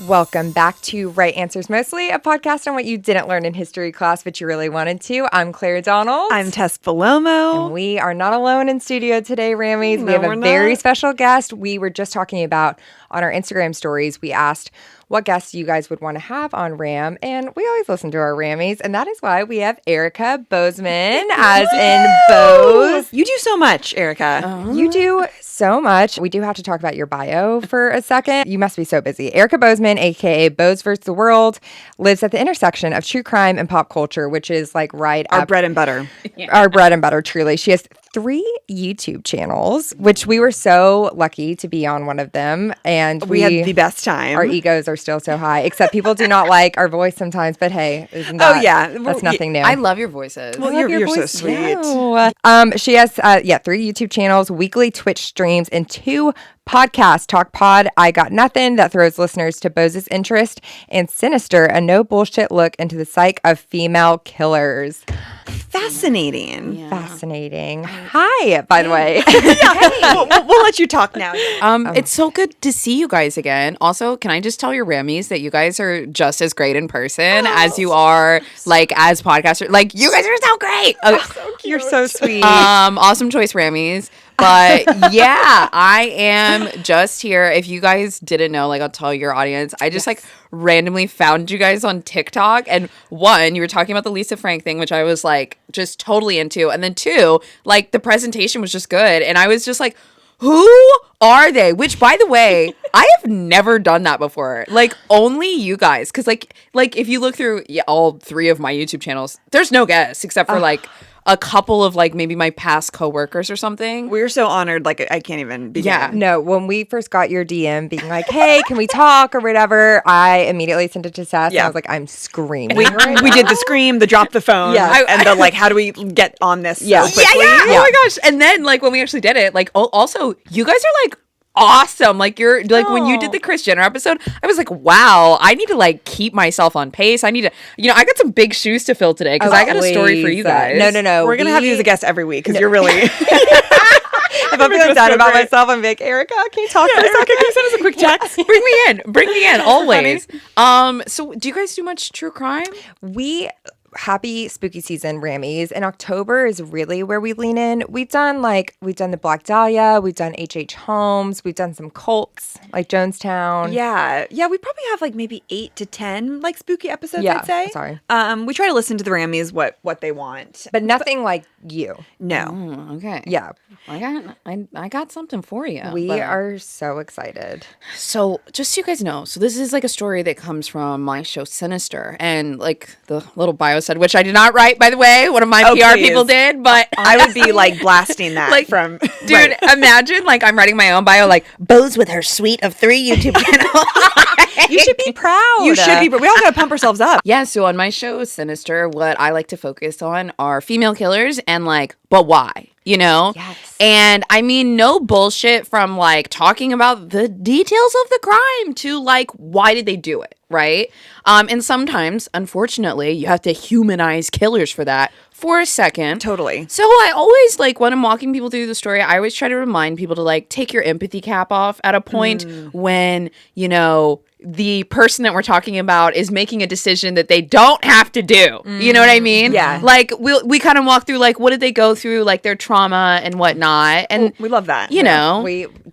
Welcome back to Right Answers Mostly, a podcast on what you didn't learn in history class but you really wanted to. I'm Claire Donald. I'm Tess Bellomo. And we are not alone in studio today, Rammies. We have a very special guest. We were just talking about on our Instagram stories, we asked what guests you guys would want to have on Ram, and we always listen to our Rammies, and that is why we have Ericka Bozeman, as in Boze. You do so much, Ericka. You do so much. We do have to talk about your bio for a second. You must be so busy. Ericka Bozeman, aka Boze vs. the World, lives at the intersection of true crime and pop culture, which is like our bread and butter. Our bread and butter, truly. She has 3 YouTube channels, which we were so lucky to be on one of them. And we had the best time. Our egos are still so high, except people do not like our voice sometimes. But hey, isn't that, that's nothing new. I love your voices. Well, you're so sweet. She has 3 YouTube channels, weekly Twitch streams, and 2 podcasts, talkpod, I Got Nothin, that throws listeners to Boze's interest, and SINISTER, a no bullshit look into the psyche of female killers. Fascinating. Yeah. Fascinating. Hi, by the way. We'll let you talk now. It's so good to see you guys again. Also, can I just tell your Rammies that you guys are just as great in person as you are, like, as podcasters. Like, you guys are so great. So you're so sweet. Awesome choice, Rammies. But yeah, I am just here. If you guys didn't know, like, I'll tell your audience, I just like randomly found you guys on TikTok. And 1, you were talking about the Lisa Frank thing, which I was like just totally into. And then 2, like the presentation was just good. And I was just like, who are they? Which, by the way, I have never done that before. Like, only you guys. Because like if you look through all 3 of my YouTube channels, there's no guests except for like a couple of like maybe my past coworkers or something. We're so honored. Like, I can't even begin. Yeah. No, when we first got your DM being like, hey, can we talk or whatever, I immediately sent it to Tess. And I was like, I'm screaming. We did the scream, the drop the phone, and the like, how do we get on this so quickly? Oh my gosh. And then like when we actually did it, like also you guys are like awesome. Like you're like when you did the Kris Jenner episode, I was like, wow, I need to like keep myself on pace. I need to, I got some big shoes to fill today because I got a story for you guys. No. We're gonna have you as a guest every week because you're really. If I'm feeling sad about myself, I'm like, Ericka, can you talk for a second? Can you send us a quick text? Bring me in always. So do you guys do much true crime? Happy spooky season, Rammies. And October is really where we lean in. We've done the Black Dahlia, we've done H.H. Holmes, we've done some cults like Jonestown. Yeah. We probably have like maybe 8 to 10 like spooky episodes. I'd say. Sorry. We try to listen to the Rammies what they want, but nothing like you. No. Okay. Yeah. I got something for you. We are so excited. So just so you guys know, so this is like a story that comes from my show SINISTER, and like the little bio said, which I did not write, by the way. One of my PR people did, but I would be like blasting that like, from dude. Imagine like I'm writing my own bio, like Boze with her suite of 3 YouTube channels. You should be proud. You should be. We all gotta pump ourselves up. Yeah. So on my show SINISTER, what I like to focus on are female killers and like, but why? Yes. And I mean, no bullshit from like talking about the details of the crime to like, why did they do it? Right. And sometimes, unfortunately, you have to humanize killers for that for a second. Totally. So I always like when I'm walking people through the story, I always try to remind people to like take your empathy cap off at a point when, the person that we're talking about is making a decision that they don't have to do. You know what I mean? Yeah. Like we kind of walk through like what did they go through, like their trauma and whatnot. And we love that.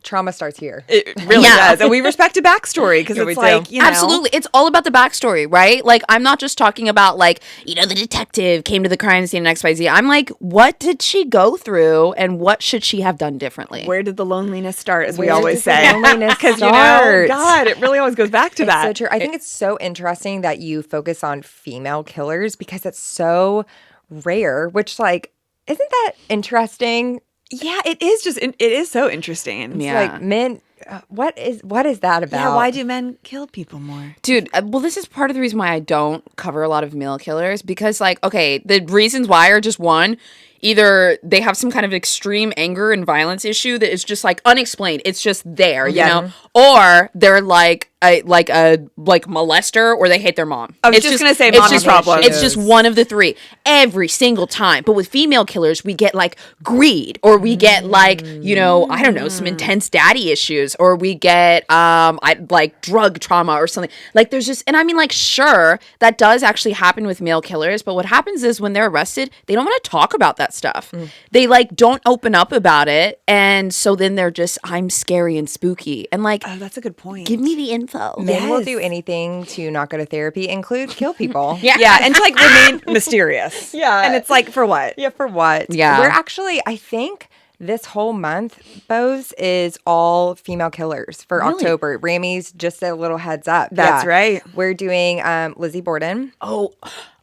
Trauma starts here. It really does. And we respect a backstory because it's like, Absolutely. It's all about the backstory, right? Like I'm not just talking about like, the detective came to the crime scene and XYZ. I'm like, what did she go through and what should she have done differently? Where did the loneliness start, as we always say? Because God, it really always goes back to that. So true. I think it's so interesting that you focus on female killers because it's so rare, which like, isn't that interesting? Yeah, it is it is so interesting. It's like men, what is that about? Yeah, why do men kill people more? Dude, well, this is part of the reason why I don't cover a lot of male killers because like, okay, the reasons why are just 1, either they have some kind of extreme anger and violence issue that is just like unexplained. It's just there, you know, or they're like a molester, or they hate their mom. I was just gonna say mommy problems. It's just one of the three every single time. But with female killers, we get like greed, or we get like, you know, I don't know, some intense daddy issues, or we get like drug trauma or something. Like there's just, and I mean, like, sure, that does actually happen with male killers, but what happens is when they're arrested, they don't want to talk about that stuff. They like don't open up about it, and so then they're just, I'm scary and spooky, and like, oh, that's a good point. give me the info. Men will do anything to not go to therapy, include kill people. Yeah, and to like remain mysterious. Yeah. And it's like, for what? Yeah, for what? Yeah. We're actually, I think this whole month, Boze, is all female killers for October. Rammy's, just a little heads up. That's right. We're doing Lizzie Borden. Oh,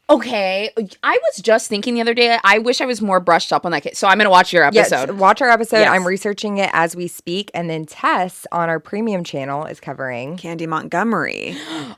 okay. I was just thinking the other day, I wish I was more brushed up on that case. So I'm going to watch your episode. Yes, watch our episode. Yes. I'm researching it as we speak. And then Tess on our premium channel is covering Candy Montgomery.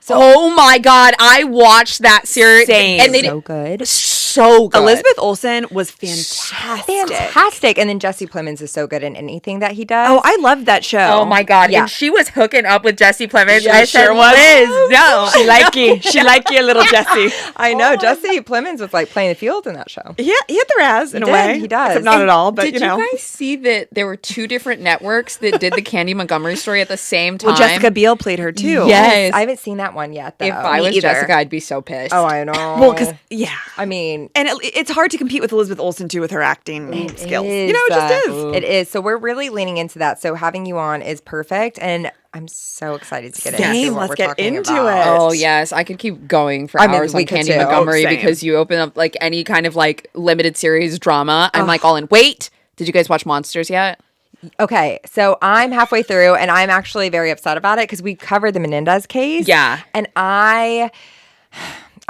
Oh my God. I watched that series. Same. And they so good. So good. Elizabeth Olsen was fantastic. Fantastic. And then Jesse Plemons is so good in anything that he does. Oh, I loved that show. Oh my God. Yeah. And she was hooking up with Jesse Plemons. She I said, sure was. Liz, no. She like you. She like you, little Jessie. I know. Jesse Plemons was like playing the field in that show. Yeah, he had the Raz in a did, way. he does. Except not And at all, but Did you know. you guys see that there were two different networks that did the Candy Montgomery story at the same time? Well, Jessica Biel played her too. Yes. I haven't seen that one yet, though. If I was either. Jessica, I'd be so pissed. Oh, I know. Well, because, yeah. I mean, And it's hard to compete with Elizabeth Olsen too with her acting skills. is, You know, it just is. It is. So we're really leaning into that. So having you on is perfect. And I'm so excited to get Same. into what Let's we're get talking into about. it. Oh yes, I could keep going for I mean, hours we on could Candy too. Montgomery Same. because you open up like any kind of like limited series drama. I'm like all in. Wait, did you guys watch Monsters yet? Okay, so I'm halfway through, and I'm actually very upset about it because we covered the Menendez case. Yeah. And I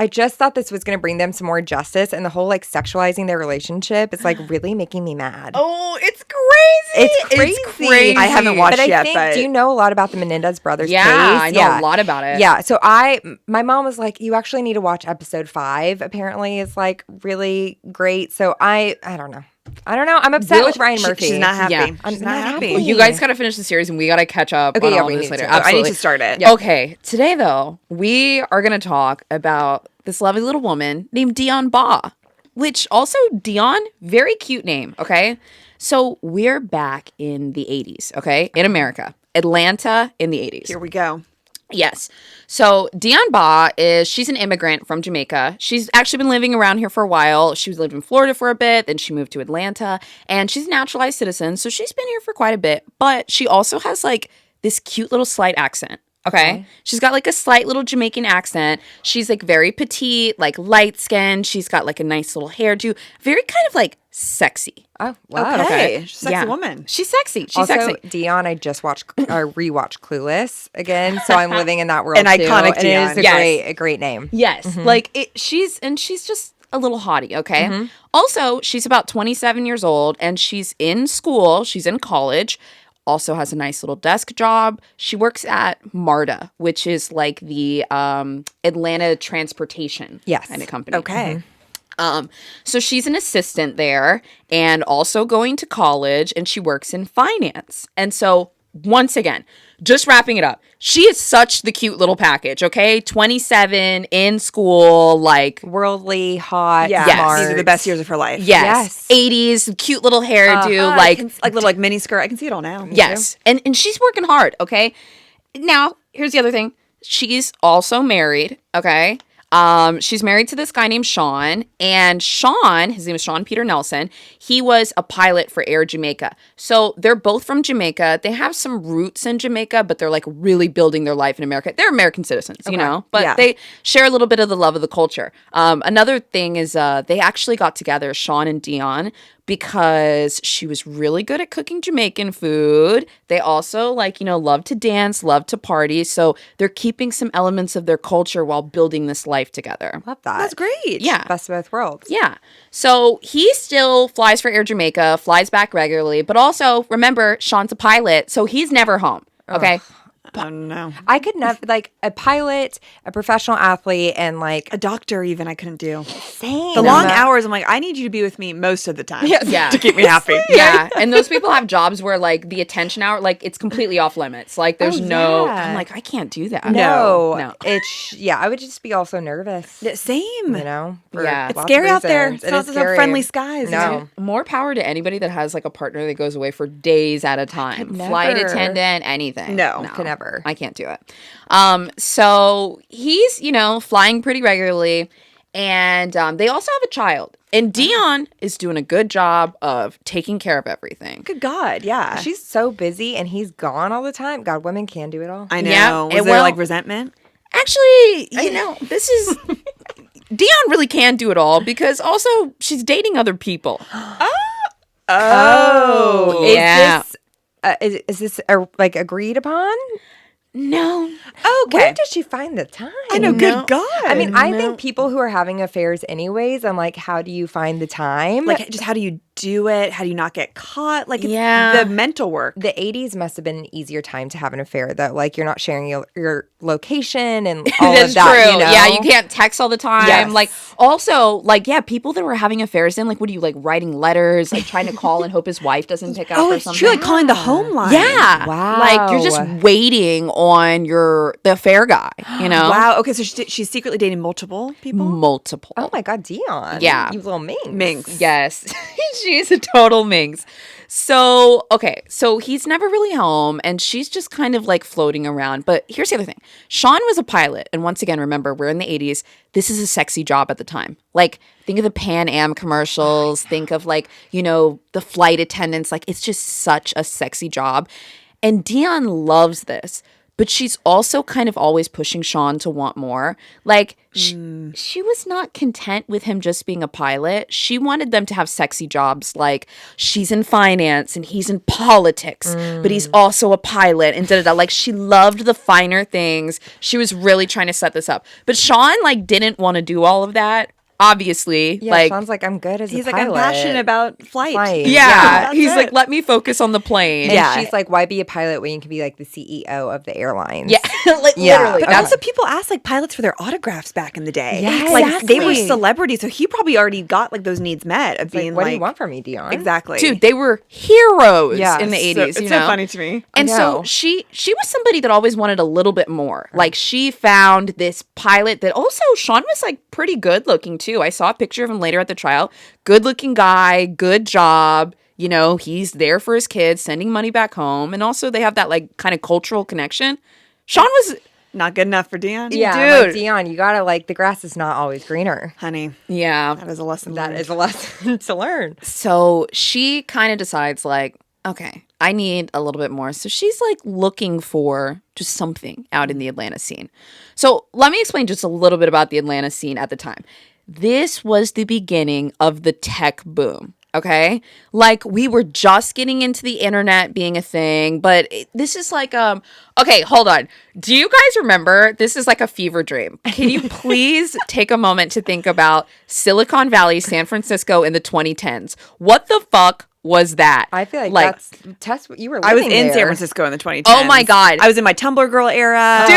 just thought this was going to bring them some more justice, and the whole like sexualizing their relationship is like really making me mad. Oh, it's crazy! It's crazy. I haven't watched But I yet, think, but do you know a lot about the Menendez brothers Yeah, case? I know a lot about it. Yeah, so my mom was like, you actually need to watch episode 5. Apparently, it's like really great. So I don't know. I'm upset with Ryan Murphy. She's not happy. Yeah. She's I'm not not happy. happy. Well, you guys got to finish the series, and we got to catch up Okay, on yeah, all we this need later. to. I need Absolutely. to start it. Okay, today though, we are going to talk about this lovely little woman named Dionne Baugh, which also Dionne, very cute name, okay? So we're back in the 80s, okay? In America, Atlanta in the 80s. Here we go. Yes. So Dionne Baugh she's an immigrant from Jamaica. She's actually been living around here for a while. She lived in Florida for a bit, then she moved to Atlanta, and she's a naturalized citizen. So she's been here for quite a bit, but she also has like this cute little slight accent. Okay. She's got like a slight little Jamaican accent. She's like very petite, like light skinned. She's got like a nice little hairdo, very kind of like sexy. Oh, wow. Okay. She's a sexy woman. She's sexy. She's Also, sexy. Dionne, I just rewatched Clueless again, so I'm living in that world An too. iconic and it is Dionne. a great name. Yes. Like she's just a little hottie, okay? Also, she's about 27 years old and she's in school, she's in college, also has a nice little desk job. She works at MARTA, which is like the Atlanta transportation kind of company. Okay. So she's an assistant there and also going to college, and she works in finance. And so once again, just wrapping it up, she is such the cute little package, okay? 27, in school, like Worldly, hot, Yeah. smart. These are the best years of her life. yes, 80s, cute little hairdo, like little like mini skirt. I can see it all now. yes. And she's working hard, okay? Now, here's the other thing. She's also married, okay? She's married to this guy named Sean, and Sean, his name is Sean Peter Nelson, he was a pilot for Air Jamaica. So they're both from Jamaica. They have some roots in Jamaica, but they're like really building their life in America. They're American citizens, you know, but they share a little bit of the love of the culture. Another thing is they actually got together, Sean and Dionne, because she was really good at cooking Jamaican food. They also love to dance, love to party. So they're keeping some elements of their culture while building this life together. Love that. That's great. Yeah. Best of both worlds. Yeah. So he still flies for Air Jamaica, flies back regularly, but also remember, Sean's a pilot, so he's never home. Okay. Oh, no. I could never, like, a pilot, a professional athlete, and, like, A doctor even I couldn't do. same. The long hours, I'm like, I need you to be with me most of the time. Yeah. To keep me happy. Yeah. And those people have jobs where, like, the attention hour, like, it's completely off limits. Like, there's no, yeah. I'm like, I can't do that. No. It's, I would just be also nervous. Yeah, same. You know? For Yeah. It's lots scary of out there. reasons. It's not is so scary. friendly skies. No. More power to anybody that has, like, a partner that goes away for days at a time. Flight never. attendant, anything. No. Could never. I can't do it. So he's, flying pretty regularly. And they also have a child. And Dionne is doing a good job of taking care of everything. Good God, yeah. She's so busy and he's gone all the time. God, women can do it all. I know. Yeah, Was and there well- like resentment? Actually, this is... Dionne really can do it all because also she's dating other people. Oh, Yeah. Is this like agreed upon? No. Okay. Where does she find the time? I know. Good God. I mean, I think people who are having affairs anyways, I'm like, how do you find the time? like, just how do you do it? How do you not get caught? Like, it's Yeah. the mental work. the 80s must have been an easier time to have an affair, though. Like, you're not sharing your location and all That's of that, true. you know? Yeah, you can't text all the time. Yes. Like, also, like, people that were having affairs then, like, what are you, like, writing letters, like, trying to call and hope his wife doesn't pick up Oh, or it's something? true. Like calling the home line. Yeah. Wow. Like, you're just waiting on the affair guy, you know? Wow. Okay, so she's secretly dating multiple people? Multiple. Oh, my God, Dionne. Yeah. You little minx. Minx. Yes. She's a total minx. So, okay. So he's never really home and she's just kind of like floating around. But here's the other thing. Sean was a pilot. And once again, remember, we're in the 80s. This is a sexy job at the time. Like, think of the Pan Am commercials. Think of like, the flight attendants. Like, it's just such a sexy job. And Dionne loves this. But she's also kind of always pushing Sean to want more. Like, she was not content with him just being a pilot. She wanted them to have sexy jobs. Like, she's in finance and he's in politics, but he's also a pilot and da-da-da. Like, she loved the finer things. She was really trying to set this up. But Sean, like, didn't want to do all of that. Obviously, Yeah, like, Sean's like, I'm good as He's a like, pilot. I'm passionate about flight. yeah, that's he's it. like, let me focus on the plane. And she's like, why be a pilot when you can be like the CEO of the airlines? Yeah, like, Yeah. literally. But That's also, people asked like pilots for their autographs back in the day. Yes. Like they were Exactly. celebrities, so he probably already got like those needs met of It's like, being what like, do you want from me, Dionne? exactly. Dude, they were heroes Yeah, in the So- 80s. it's you so know? funny to me. And I so know. she was somebody that always wanted a little bit more. Like, she found this pilot that also Sean was like pretty good looking too. I saw a picture of him later at the trial. Good looking guy, good job. He's there for his kids, sending money back home. And also they have that like kind of cultural connection. Sean was, Not good enough for Dionne. Yeah, I'm like, Dude. Dionne, you gotta like the grass is not always greener. Honey, yeah. that is a lesson. That learned. is a lesson to learn. So she kind of decides like, okay, I need a little bit more. So she's like looking for just something out in the Atlanta scene. So let me explain just a little bit about the Atlanta scene at the time. This was the beginning of the tech boom. Okay. Like, we were just getting into the internet being a thing, but this is like, okay, hold on. Do you guys remember? This is like a fever dream. Can you please take a moment to think about Silicon Valley, San Francisco in the 2010s? What the fuck was that? I feel like that's Tess. You were living I was in there. San Francisco in the 2010s. Oh my God. I was in my Tumblr girl era. Dude,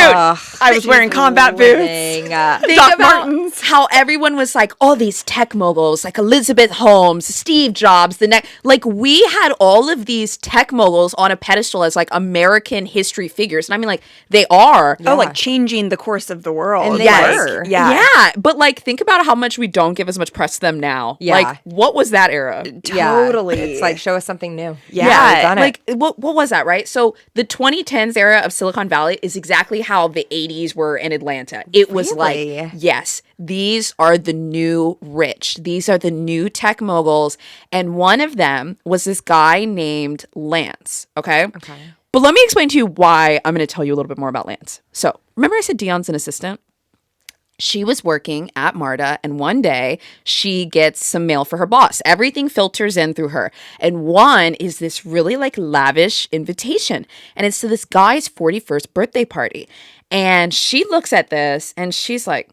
I was wearing combat boots. living, Think Doc about Martens. how everyone was like, all these tech moguls, like Elizabeth Holmes, Steve Jobs, like, we had all of these tech moguls on a pedestal as like American history figures. And I mean, like, they are. Oh, like changing the course of the world. And they Like, were. Yeah. Yeah. But like, think about how much we don't give as much press to them now. Yeah. Like, what was that era? Yeah, Totally. It's like, show us something new. Yeah, we've done it. Like, what was that, right? So the 2010s era of Silicon Valley is exactly how the 80s were in Atlanta. It was Really? like, yes, these are the new rich. These are the new tech moguls. And one of them was this guy named Lance, okay? Okay. But let me explain to you why I'm going to tell you a little bit more about Lance. So remember I said Dionne's an assistant? She was working at MARTA, and one day she gets some mail for her boss. Everything filters in through her. And one is this really like lavish invitation. And it's to this guy's 41st birthday party. And she looks at this and she's like,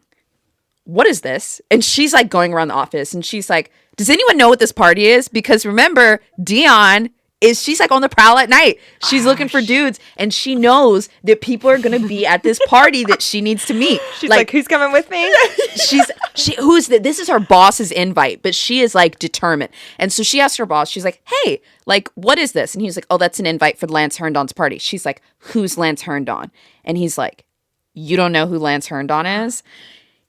what is this? And she's like going around the office and she's like, does anyone know what this party is? Because remember, Dionne is she's like on the prowl at night. She's looking for dudes, and she knows that people are gonna be at this party that she needs to meet. She's like, who's coming with me? This is her boss's invite, but she is like determined. And so she asked her boss, she's like, hey, like, what is this? And he's like, oh, that's an invite for Lance Herndon's party. She's like, who's Lance Herndon? And he's like, you don't know who Lance Herndon is?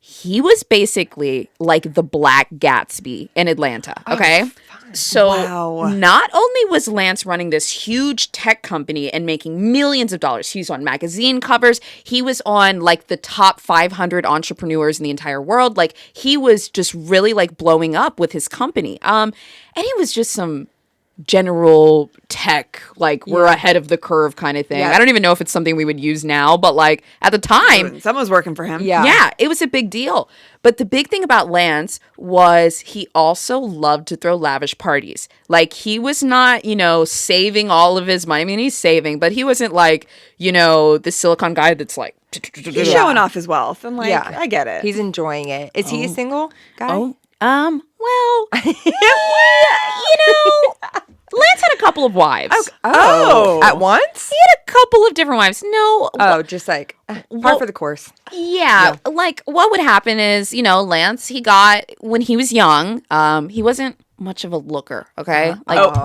He was basically like the Black Gatsby in Atlanta. Okay. So not only was Lance running this huge tech company and making millions of dollars, he was on magazine covers. He was on like the top 500 entrepreneurs in the entire world. Like he was just really like blowing up with his company. And he was just some general tech, like we're ahead of the curve kind of thing. Yeah. I don't even know if it's something we would use now, but like at the time, someone was working for him. Yeah, it was a big deal. But the big thing about Lance was he also loved to throw lavish parties. Like he was not, saving all of his money. I mean, he's saving, but he wasn't like, the silicon guy that's like he's showing off his wealth. And like, I get it. He's enjoying it. Is he a single guy? Well, Lance had a couple of wives. At once? He had a couple of different wives. No. Oh, just like par for the course. Yeah. Like what would happen is, Lance, when he was young, he wasn't much of a looker, okay?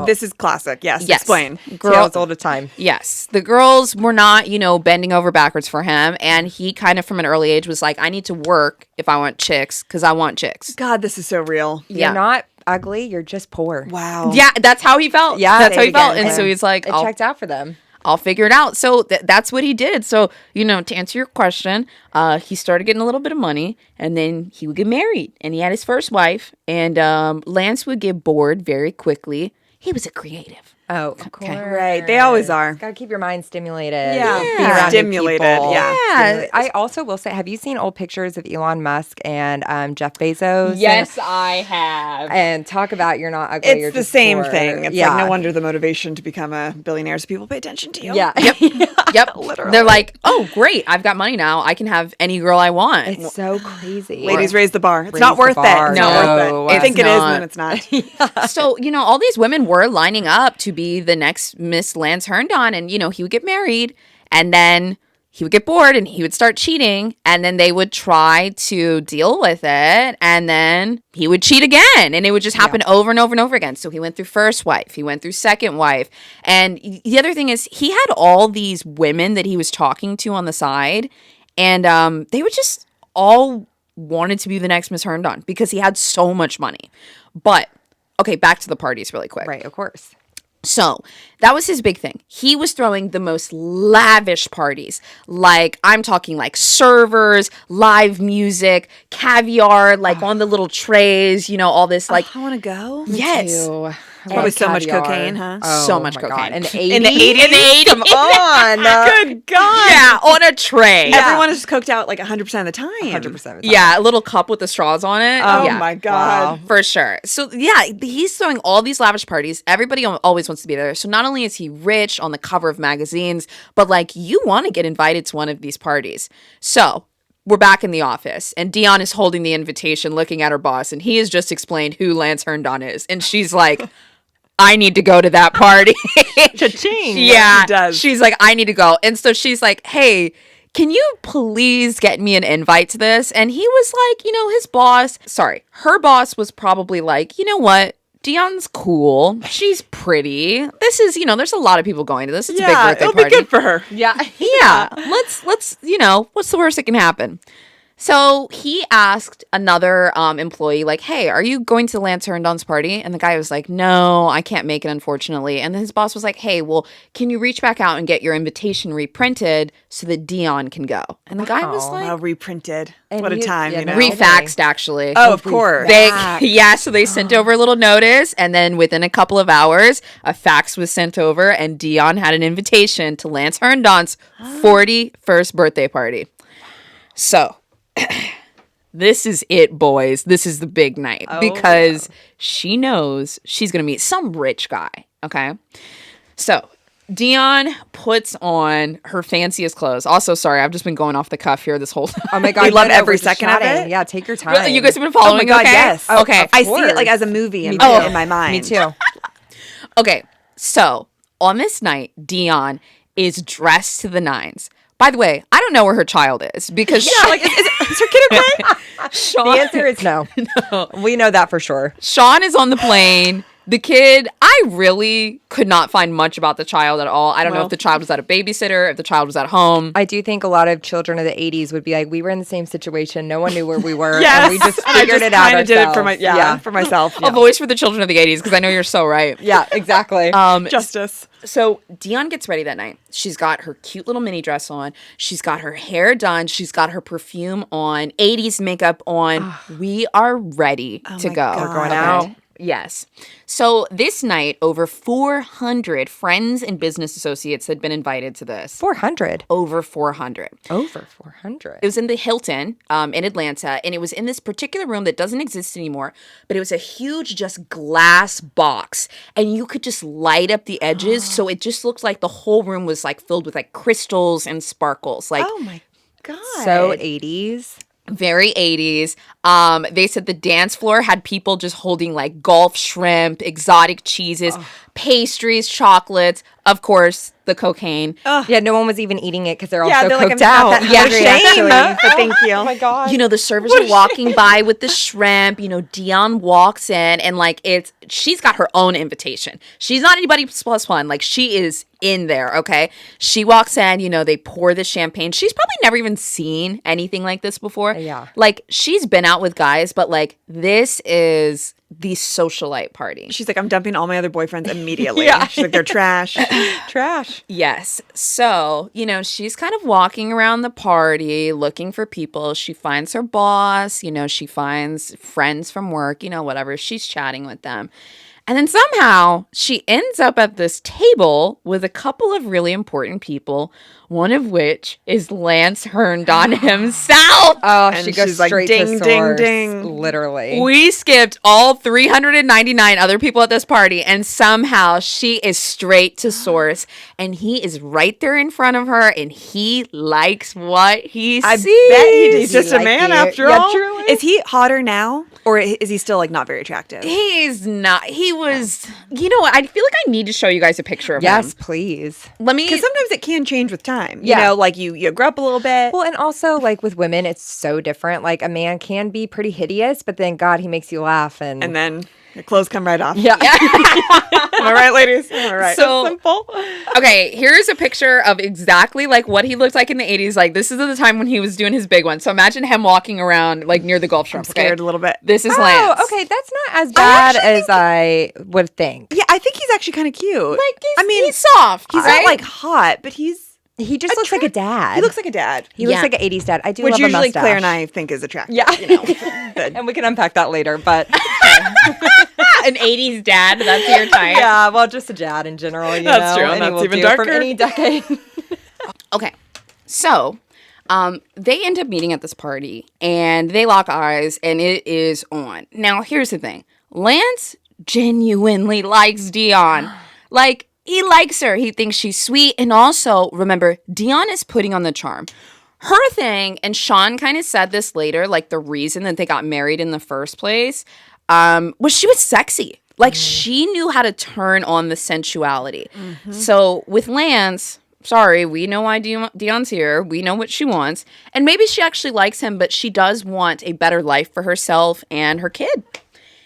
This is classic. Yes. Explain. Girls all the time. Yes. The girls were not, bending over backwards for him. And he kind of from an early age was like, I need to work if I want chicks because I want chicks. God, this is so real. You're not ugly. You're just poor. Wow. Yeah, that's how he felt. Yeah. That's how he felt. And so he's like, it checked out for them. I'll figure it out. So that's what he did. So, to answer your question, he started getting a little bit of money and then he would get married and he had his first wife and Lance would get bored very quickly. He was a creative. Oh, of course. Right. They always are. Got to keep your mind stimulated. Yeah. Stimulated. Yeah. I also will say, have you seen old pictures of Elon Musk and Jeff Bezos? Yes, I have. And talk about you're not ugly. It's the same thing. It's like no wonder the motivation to become a billionaire is people pay attention to you. Yeah. Yep. Literally. They're like, oh, great. I've got money now. I can have any girl I want. It's so crazy. Ladies, raise the bar. It's not worth it. No. I think it is when it's not. So, all these women were lining up to be the next Miss Lance Herndon. And, he would get married and then he would get bored and he would start cheating. And then they would try to deal with it. And then he would cheat again. And it would just happen over and over and over again. So he went through first wife. He went through second wife. And the other thing is he had all these women that he was talking to on the side. And they would just all wanted to be the next Miss Herndon because he had so much money. But, okay, back to the parties really quick. Right, of course. So that was his big thing. He was throwing the most lavish parties. Like, I'm talking like servers, live music, caviar, like on the little trays, all this like. I want to go. Yes. Probably so much cocaine, huh? So much cocaine. In the 80s? In the 80s? Come on. Good God. Yeah, on a tray. Everyone is coked out like 100% of the time. 100% of the time. Yeah, a little cup with the straws on it. Oh my God. Wow. For sure. So he's throwing all these lavish parties. Everybody always wants to be there. So not only is he rich on the cover of magazines, but like you want to get invited to one of these parties. So we're back in the office and Dionne is holding the invitation looking at her boss and he has just explained who Lance Herndon is. And she's like, I need to go to that party. Cha-ching. Yeah. She does. She's like, I need to go. And so she's like, hey, can you please get me an invite to this? And he was like, her boss was probably like, you know what? Dionne's cool. She's pretty. This is, there's a lot of people going to this. It's a big birthday it'll party. Be good for her. Yeah. Let's, what's the worst that can happen? So he asked another employee, like, hey, are you going to Lance Herndon's party? And the guy was like, no, I can't make it, unfortunately. And then his boss was like, hey, well, can you reach back out and get your invitation reprinted so that Dionne can go? And the guy was like... reprinted. What a time, Refaxed, actually. Oh, of course. So they sent over a little notice, and then within a couple of hours, a fax was sent over, and Dionne had an invitation to Lance Herndon's 41st birthday party. So... this is it, boys. This is the big night because she knows she's going to meet some rich guy. Okay. So Dionne puts on her fanciest clothes. Also, sorry, I've just been going off the cuff here this whole time. Oh my God. We love every second of it. Yeah. Take your time. Really? You guys have been following? Oh my God, okay? yes. Okay. I see it like as a movie in my mind. Me too. Okay. So on this night, Dionne is dressed to the nines. By the way, I don't know where her child is because is her kid okay? The answer is no. No. We know that for sure. Sean is on the plane. The kid, I really could not find much about the child at all. I don't know if the child was at a babysitter, if the child was at home. I do think a lot of children of the 80s would be like, we were in the same situation. No one knew where we were. Yes. And we just figured it out ourselves. Did it for myself. A voice for the children of the 80s, because I know you're so right. Yeah, exactly. Justice. So Dionne gets ready that night. She's got her cute little mini dress on. She's got her hair done. She's got her perfume on, 80s makeup on. We are ready to go. God. We're going out. Yes. So this night, over 400 friends and business associates had been invited to this. 400. Over 400. Over 400. It was in the Hilton in Atlanta, and it was in this particular room that doesn't exist anymore, but it was a huge just glass box, and you could just light up the edges, so it just looked like the whole room was like filled with like crystals and sparkles. Like, oh my God. So 80s. Very 80s. They said the dance floor had people just holding like Gulf shrimp, exotic cheeses, pastries, chocolates, of course, the cocaine. Yeah, no one was even eating it because they're all so they're coked like, I'm out. not that hungry, actually, but thank you. Oh my God. You know, the servers are walking by with the shrimp. You know, Dionne walks in and like she's got her own invitation. She's not anybody plus one. Like she is in there, okay? She walks in, you know, they pour the champagne. She's probably never even seen anything like this before. Yeah. Like she's been out with guys, but like this is the socialite party. She's like, I'm dumping all my other boyfriends immediately. Yeah. She's like, they're trash. Trash. Yes. So, you know, she's kind of walking around the party looking for people. She finds her boss, you know, she finds friends from work, you know, whatever. She's chatting with them. And then somehow she ends up at this table with a couple of really important people, one of which is Lance Herndon himself. Oh, And she goes she's like, straight ding, to ding, source. ding. Literally. We skipped all 399 other people at this party, and somehow she is straight to source, and he is right there in front of her, and he likes what he I sees. bet he's just a like man you. after Yeah, all. truly. Is he hotter now? Or is he still like not very attractive? He's not. He was. You know what? I feel like I need to show you guys a picture of him. Yes, please. Let me. Because sometimes it can change with time. You Yeah. know, like you grow up a little bit. Well, and also, like, with women, it's so different. Like, a man can be pretty hideous, but then, God, he makes you laugh. And then your clothes come right off. yeah. Am I right, ladies? Am I right? So simple. Okay, here's a picture of exactly like what he looked like in the 80s. Like this is the time when he was doing his big one. So imagine him walking around like near the Gulf shrimp. I'm scared a little bit. This is Oh, Lance. okay. That's not as bad as I would think. Yeah, I think he's actually kind of cute. Like he's soft. he's right? not like hot, but he just looks like a dad. He looks like a dad. He looks Yeah. like an 80s dad. I do Which love usually a mustache. Claire and I think is attractive. Yeah. You know, but And we can unpack that later, but An 80s dad. That's your type. yeah, well, just a dad in general, you That's know. true, and he that's will even do it from darker. any decade. Okay, so they end up meeting at this party, and they lock eyes, and it is on. Now, here's the thing. Lance genuinely likes Dionne. Like, he likes her. He thinks she's sweet. And also, remember, Dionne is putting on the charm. Her thing, and Sean kind of said this later, like the reason that they got married in the first place, was she was sexy. Like, she knew how to turn on the sensuality. Mm-hmm. So, with Lance... Sorry, we know why Dionne's here. We know what she wants. And maybe she actually likes him, but she does want a better life for herself and her kid.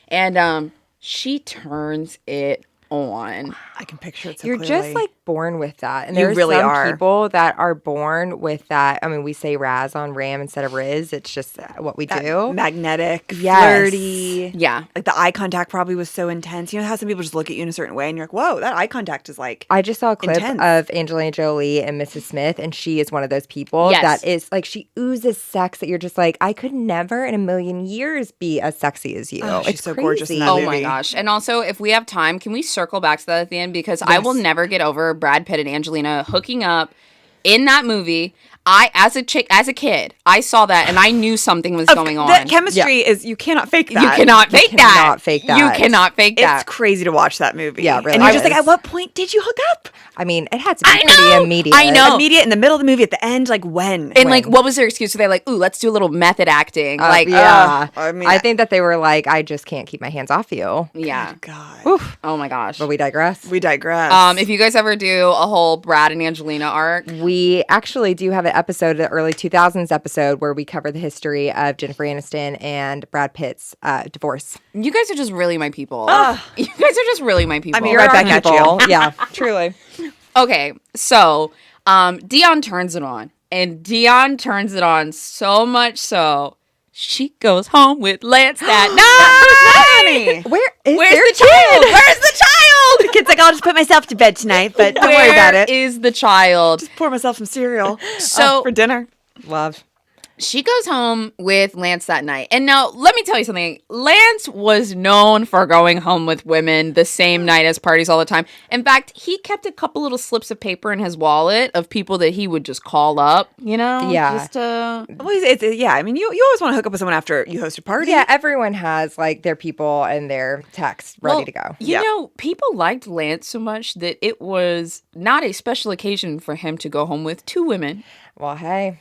And she turns it on. I can picture it so You're clearly. just like born with that. And You there's really some are. people that are born with that. I mean, we say Raz on Ram instead of Riz. It's just what we that do. magnetic, Yes. flirty. Yeah. Like the eye contact probably was so intense. You know how some people just look at you in a certain way and you're like, whoa, that eye contact is like I just saw a clip intense. of Angelina Jolie and Mrs. Smith, and she is one of those people Yes. that is like, she oozes sex that you're just like, I could never in a million years be as sexy as you. Oh, she's it's so crazy. gorgeous in that Oh movie. my gosh. And also, if we have time, can we circle back to that at the end? Because I will never get over Brad Pitt and Angelina hooking up. in that movie, as a kid, I saw that and I knew something was going on. That chemistry is, you cannot fake that. You cannot fake that. You cannot fake that. It's crazy to watch that movie. Yeah, really. And you're just like, at what point did you hook up? I mean, it had to be pretty immediate. I know. Immediate, in the middle of the movie, at the end, like when? And like, what was their excuse? So they're like, ooh, let's do a little method acting. I think that they were like, I just can't keep my hands off you. Yeah. Oh, God. Oof. Oh my gosh. But we digress. We digress. If you guys ever do a whole Brad and Angelina arc, we actually do have an episode, the early 2000s episode, where we cover the history of Jennifer Aniston and Brad Pitt's divorce. you guys are just really my people. You guys are just really my people. I mean, right back at you. Yeah, truly. Okay, so Dionne turns it on. And Dionne turns it on so much so she goes home with Lance that night. Where's the child? Where's the child? The kid's like, I'll just put myself to bed tonight, but don't worry about it. Where is the child? Pour myself some cereal So for dinner. Love. she goes home with Lance that night. And now, let me tell you something. Lance was known for going home with women the same night as parties all the time. In fact, he kept a couple little slips of paper in his wallet of people that he would just call up, you know? Yeah. Just to... Well, yeah, I mean, you always want to hook up with someone after you host a party. Yeah, everyone has like their people and their text ready to go. You know, people liked Lance so much that it was not a special occasion for him to go home with two women. Well, hey,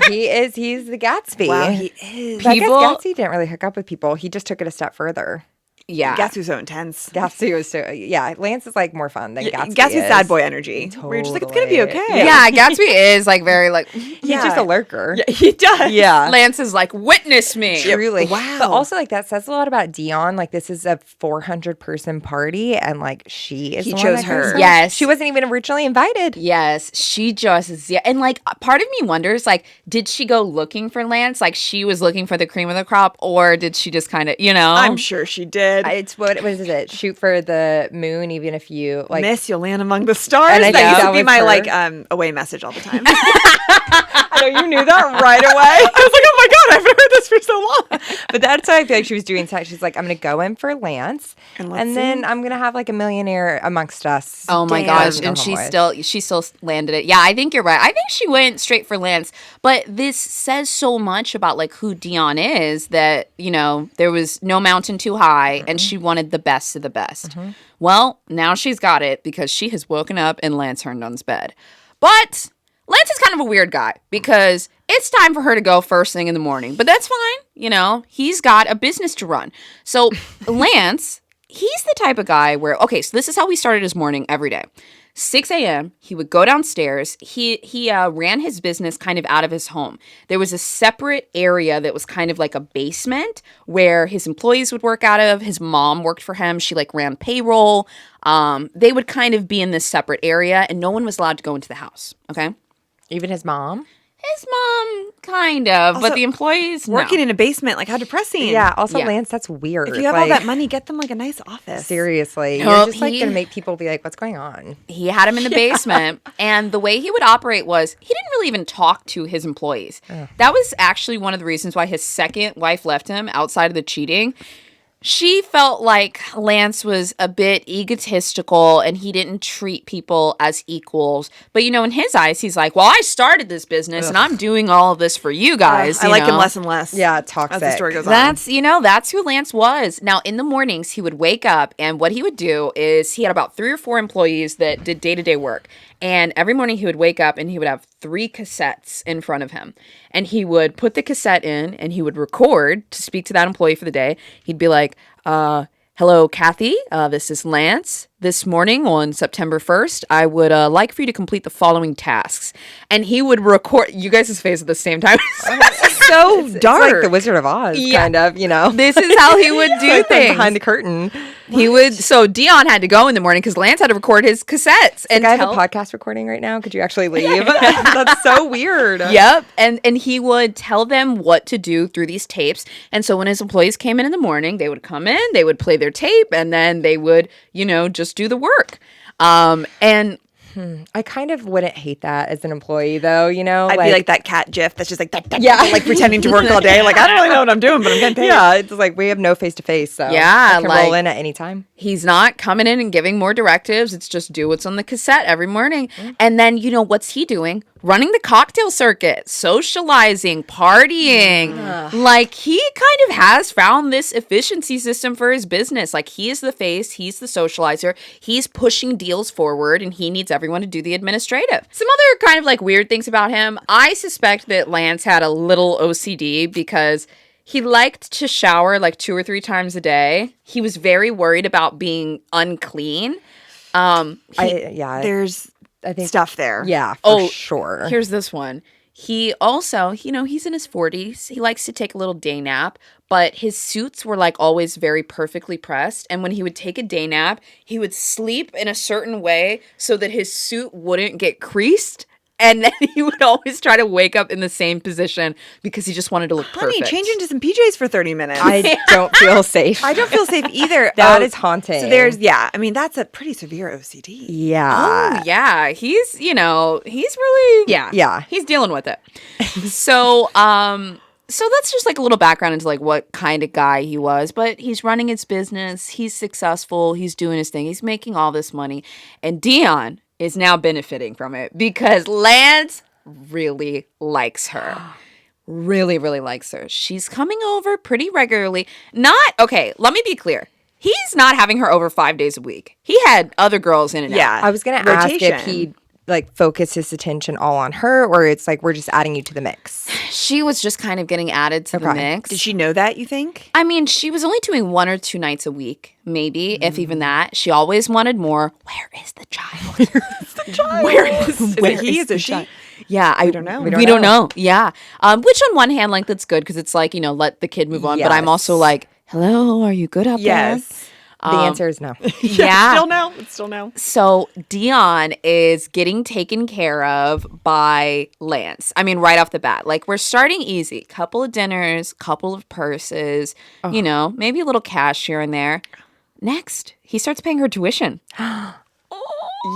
he's the Gatsby. Wow, he is. But I guess Gatsby didn't really hook up with people. He just took it a step further. Yeah. Gatsby's so intense. Gatsby was Lance is like more fun than Gatsby. Gatsby's is. sad boy energy. Where you're just like, it's going to be okay. Yeah, Gatsby is like very like... He's just a lurker. Yeah, he does. Yeah. Lance is like, witness me. Truly. Wow. But also, like, that says a lot about Dionne. Like, this is a 400-person party, and, like, she is He the one chose that her. goes home. Yes. She wasn't even originally invited. Yes, she just is. Yeah. And like, part of me wonders, like, did she go looking for Lance? Like, she was looking for the cream of the crop, or did she just kind of, you know? I'm sure she did. It's what is it? Shoot for the moon, even if you, like... Miss, you'll land among the stars. And I that think used that to be was my, her. like, away message all the time. I know, you knew that right away. I was like, oh my God, I haven't heard this for so long. But that's what I feel like she was doing. She's like, I'm going to go in for Lance, And and then I'm going to have, like, a millionaire amongst us. Oh my Damn. gosh. Go And home she still landed it. Yeah, I think you're right. I think she went straight for Lance. But this says so much about like who Dionne is that, you know, there was no mountain too high and she wanted the best of the best. Well, now she's got it because she has woken up in Lance Herndon's bed. But Lance is kind of a weird guy because it's time for her to go first thing in the morning. But that's fine. You know, he's got a business to run. So Lance, he's the type of guy where, okay, so this is how he started his morning every day. 6 a.m., he would go downstairs. He ran his business kind of out of his home. There was a separate area that was kind of like a basement where his employees would work out of. His mom worked for him. She like ran payroll. They would kind of be in this separate area and no one was allowed to go into the house, okay? Even his mom? His mom, kind of, Also, but the employees, Working no. in a basement, like how depressing. Yeah, also, Yeah. Lance, that's weird. If you have all that money, get them like a nice office. Seriously. No, You're just like he- going to make people be like, what's going on? He had him in the basement, and the way he would operate was he didn't really even talk to his employees. That was actually one of the reasons why his second wife left him outside of the cheating. She felt like Lance was a bit egotistical and he didn't treat people as equals. But, you know, in his eyes, he's like, well, I started this business and I'm doing all of this for you guys. I you like him know? less and less. Yeah, toxic. As the story goes on. That's, you know, that's who Lance was. Now, in the mornings, he would wake up, and what he would do is he had about 3 or 4 employees that did day-to-day work. And every morning he would wake up and he would have 3 cassettes in front of him. And he would put the cassette in and he would record to speak to that employee for the day. He'd be like, hello, Kathy. This is Lance. This morning on September 1st, I would like for you to complete the following tasks. And he would record you guys' face at the same time. so dark. It's like the Wizard of Oz, kind of, you know. This is how he would do things. Behind the curtain. He would. So Dionne had to go in the morning because Lance had to record his cassettes. And I have a podcast recording right now. Could you actually leave? That's so weird. Yep. And he would tell them what to do through these tapes. And so when his employees came in the morning, they would come in, they would play their tape, and then they would, you know, just do the work. And I kind of wouldn't hate that as an employee, though, you know? I'd be like that cat gif that's just like, Yeah. like pretending to work all day. Like, I don't really know what I'm doing, but I'm getting paid. Yeah, it's like we have no face-to-face, so Yeah, I can like- roll in at any time. he's not coming in and giving more directives. It's just do what's on the cassette every morning. And then, you know, what's he doing? running the cocktail circuit, socializing, partying. Like, he kind of has found this efficiency system for his business. Like, he is the face, he's the socializer, he's pushing deals forward, and he needs everyone to do the administrative. Some other kind of like weird things about him. I suspect that Lance had a little OCD because he liked to shower like 2 or 3 times a day. He was very worried about being unclean. There's stuff there. Yeah, for sure. Here's this one. He also, he's in his 40s. He likes to take a little day nap, but his suits were like always very perfectly pressed. And when he would take a day nap, he would sleep in a certain way so that his suit wouldn't get creased. And then he would always try to wake up in the same position because he just wanted to look perfect. Change into some PJs for 30 minutes. I don't feel safe. I don't feel safe either. That is haunting. So that's a pretty severe OCD. Yeah. Oh, yeah. He's, he's really, Yeah. he's dealing with it. So that's just like a little background into like what kind of guy he was. But he's running his business. He's successful. He's doing his thing. He's making all this money. And Dionne is now benefiting from it because Lance really likes her. Really, really likes her. She's coming over pretty regularly. Let me be clear. He's not having her over 5 days a week. He had other girls in and out. I was going to ask if he'd like focus his attention all on her, or it's like we're just adding you to the mix. She was just kind of getting added to the mix. Did she know that, you think? I mean, she was only doing 1 or 2 nights a week, maybe, if even that. She always wanted more. Where is the child? Where is it he? Is it she? Yeah, we don't know. We don't know. Yeah. Which on one hand, like, that's good because it's like, let the kid move on. But I'm also like, hello, are you good up there? Yes. The answer is no. Yeah. Still no. So Dionne is getting taken care of by Lance. I mean, right off the bat. Like, we're starting easy. Couple of dinners, couple of purses, maybe a little cash here and there. Next, he starts paying her tuition.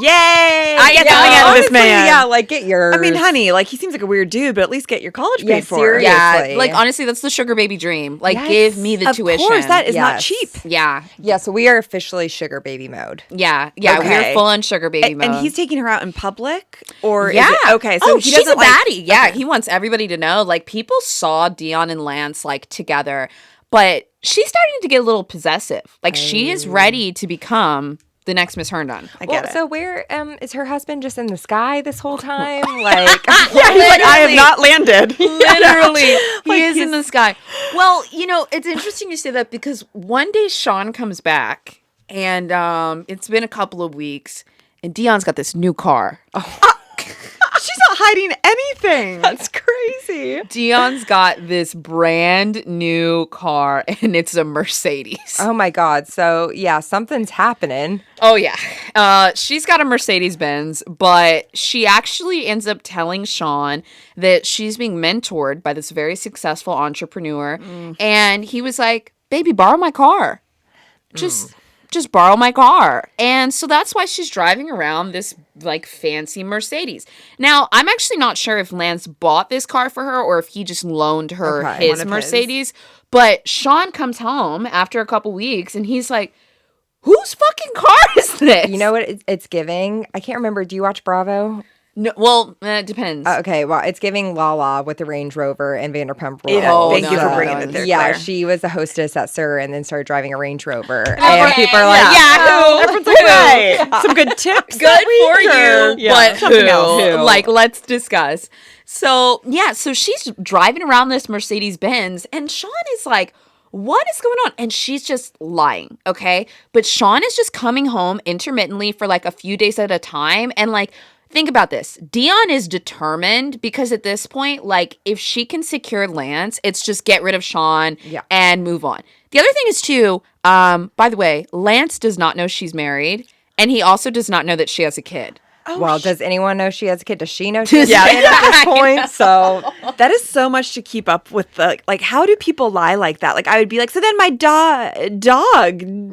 Yay! I get something out of this man. Yeah, like get yours. I mean, honey, like he seems like a weird dude, but at least get your college paid for. Seriously. Yeah, like honestly, that's the sugar baby dream. Like, give me the tuition. Of course, that is not cheap. Yeah. Yeah, so we are officially sugar baby mode. Yeah. We're full on sugar baby mode. And he's taking her out in public? Or yeah. Is it, okay, so he she's a doesn't baddie. Yeah, he wants everybody to know. Like, people saw Dionne and Lance like together, but she's starting to get a little possessive. Like, she is ready to become the next Miss Herndon. I get it. So where is her husband just in the sky this whole time? Like, he's like, I have not landed. Literally, he is in the sky. Well, it's interesting you say that because one day Sean comes back, and it's been a couple of weeks, and Dionne's got this new car. She's not hiding anything. That's crazy. Dionne's got this brand new car, and it's a Mercedes. Oh my God. So yeah, something's happening. Oh yeah. She's got a Mercedes Benz, but she actually ends up telling Sean that she's being mentored by this very successful entrepreneur. And he was like, baby, borrow my car. Just borrow my car. And so that's why she's driving around this like fancy Mercedes. Now, I'm actually not sure if Lance bought this car for her or if he just loaned her his Mercedes. But Sean comes home after a couple weeks and he's like, whose fucking car is this? You know what it's giving? I can't remember. Do you watch Bravo? No, well, it depends. Okay, well, it's giving Lala with the Range Rover and Vanderpump Rules. Thank you for bringing it there, Yeah, Claire. she was a hostess at SIR and then started driving a Range Rover. Okay, and people are like, Everyone's like, right. Some good tips. Good for you, but something else. who? Like, let's discuss. So, yeah, so she's driving around this Mercedes Benz, and Sean is like, what is going on? And she's just lying, okay? But Sean is just coming home intermittently for like a few days at a time, and like, think about this. Dionne is determined because at this point, like, if she can secure Lance, it's just get rid of Sean and move on. The other thing is, too, by the way, Lance does not know she's married, and he also does not know that she has a kid. Well, does anyone know she has a kid? Does she know she has a kid at this point? So that is so much to keep up with. Like, how do people lie like that? Like, I would be like, so then my dog,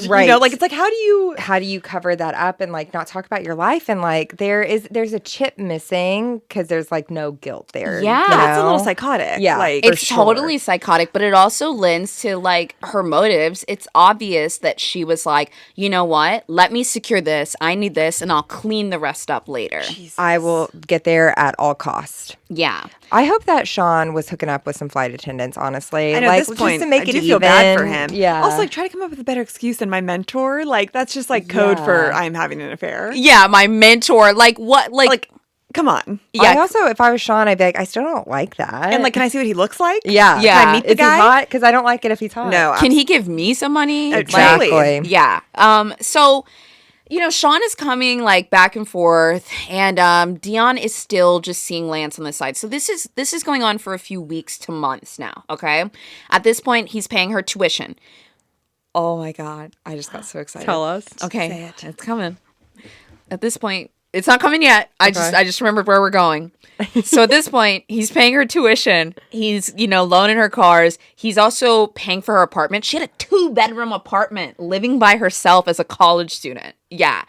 right? Like, it's like, how do you cover that up and like not talk about your life? And like, there's a chip missing because there's like no guilt there. Yeah, that's a little psychotic. Yeah, like, it's totally psychotic, but it also lends to like her motives. It's obvious that she was like, you know what? Let me secure this. I need this, and I'll clean the rest up up later. I will get there at all cost. Yeah. I hope that Sean was hooking up with some flight attendants, honestly. I know like, at this point, just to make I it do even. feel bad for him. Yeah. Also, like, try to come up with a better excuse than my mentor. Like, that's just like code for I'm having an affair. Yeah, my mentor. Like, what? Like come on. yeah. I also, if I was Sean, I'd be like, I still don't like that. And like, can I see what he looks like? yeah. Yeah. Can I meet the Is guy? he hot? Because I don't like it if he's hot. No. Can he give me some money? Exactly. Like, yeah. So, you know, Sean is coming like back and forth, and Dionne is still just seeing Lance on the side. So this is going on for a few weeks to months now. Okay. At this point, he's paying her tuition. Oh my God! I just got so excited. Tell us. Okay, Say it. it's coming. At this point, it's not coming yet. I just remembered where we're going. So at this point, he's paying her tuition. He's, you know, loaning her cars. He's also paying for her apartment. She had a 2-bedroom apartment living by herself as a college student. Yeah.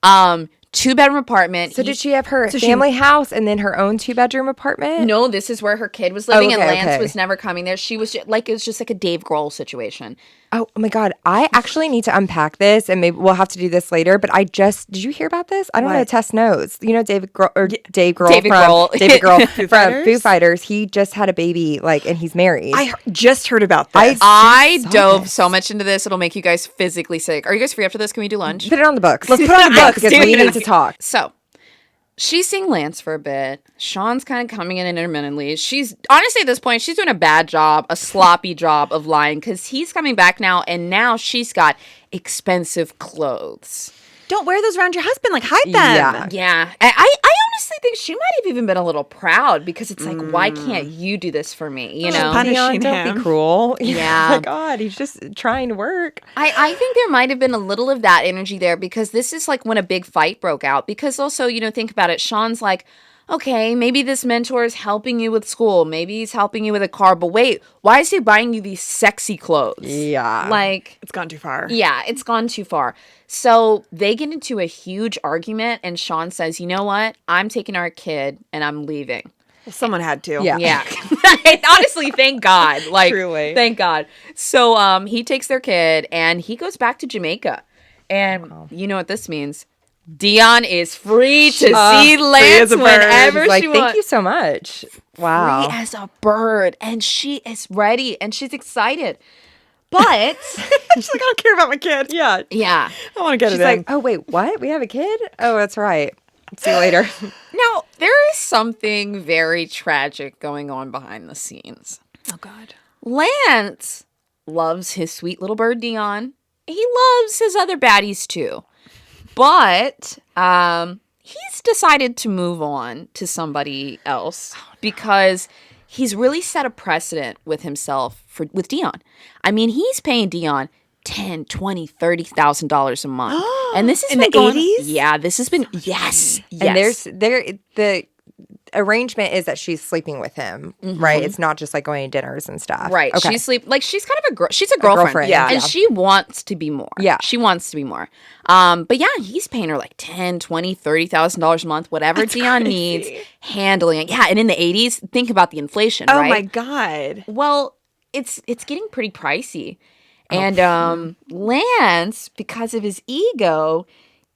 2-bedroom apartment. So did she have her family house and then her own 2-bedroom apartment? No, this is where her kid was living, and Lance okay. was never coming there. She was just, like, it was just like a Dave Grohl situation. Oh my God. I actually need to unpack this, and maybe we'll have to do this later, but did you hear about this? I don't know if Tess knows. You know Dave Grohl David Grohl. from Foo Fighters. He just had a baby, like, and he's married. I just heard about this. I dove so much into this, it'll make you guys physically sick. Are you guys free after this? Can we do lunch? Put it on the books. Let's put it on the books because we need to talk. So, she's seeing Lance for a bit. Sean's kind of coming in intermittently. She's, honestly, at this point, she's doing a bad job, a sloppy job of lying, because he's coming back now, and now she's got expensive clothes. Don't wear those around your husband. Like, hide them. Yeah. I honestly think she might have even been a little proud, because it's like, why can't you do this for me? You know? punishing Don't him. be cruel. Yeah. Oh my God, he's just trying to work. I think there might have been a little of that energy there, because this is like when a big fight broke out. Because also, you know, think about it. Sean's like, okay, maybe this mentor is helping you with school. Maybe he's helping you with a car. But wait, why is he buying you these sexy clothes? Yeah. Like, It's gone too far. yeah, it's gone too far. So they get into a huge argument, and Sean says, you know what? I'm taking our kid and I'm leaving. Well, someone had to. Yeah. Yeah. Honestly, thank God. Like, Truly. thank God. So he takes their kid and he goes back to Jamaica. And you know what this means? Dionne is free to see Lance as a bird. whenever Like, she thank wants. you so much. Wow. Free as a bird. And she is ready and she's excited. But, She's like, I don't care about my kid. Yeah. yeah. I want to get She's it in. like, oh, wait, what? We have a kid? Oh, that's right. See you later. Now, there is something very tragic going on behind the scenes. Oh, God. Lance loves his sweet little bird, Dionne. He loves his other baddies, too. But he's decided to move on to somebody else because he's really set a precedent with himself with Dionne. I mean, he's paying Dionne $10,000, $20,000, $30,000 a month, and this has In been the going. 80s? Yeah, this has been yes. And the arrangement is that she's sleeping with him, right? It's not just like going to dinners and stuff. Right. Okay. She's she's kind of she's a girlfriend. girlfriend, yeah. And she wants to be more. Yeah. She wants to be more. But yeah, he's paying her like $10,000, $20,000, $30,000 a month, whatever Dionne needs, handling it. Yeah. And in the 80s, think about the inflation, Oh, right? my God. Well, it's getting pretty pricey. And Lance, because of his ego,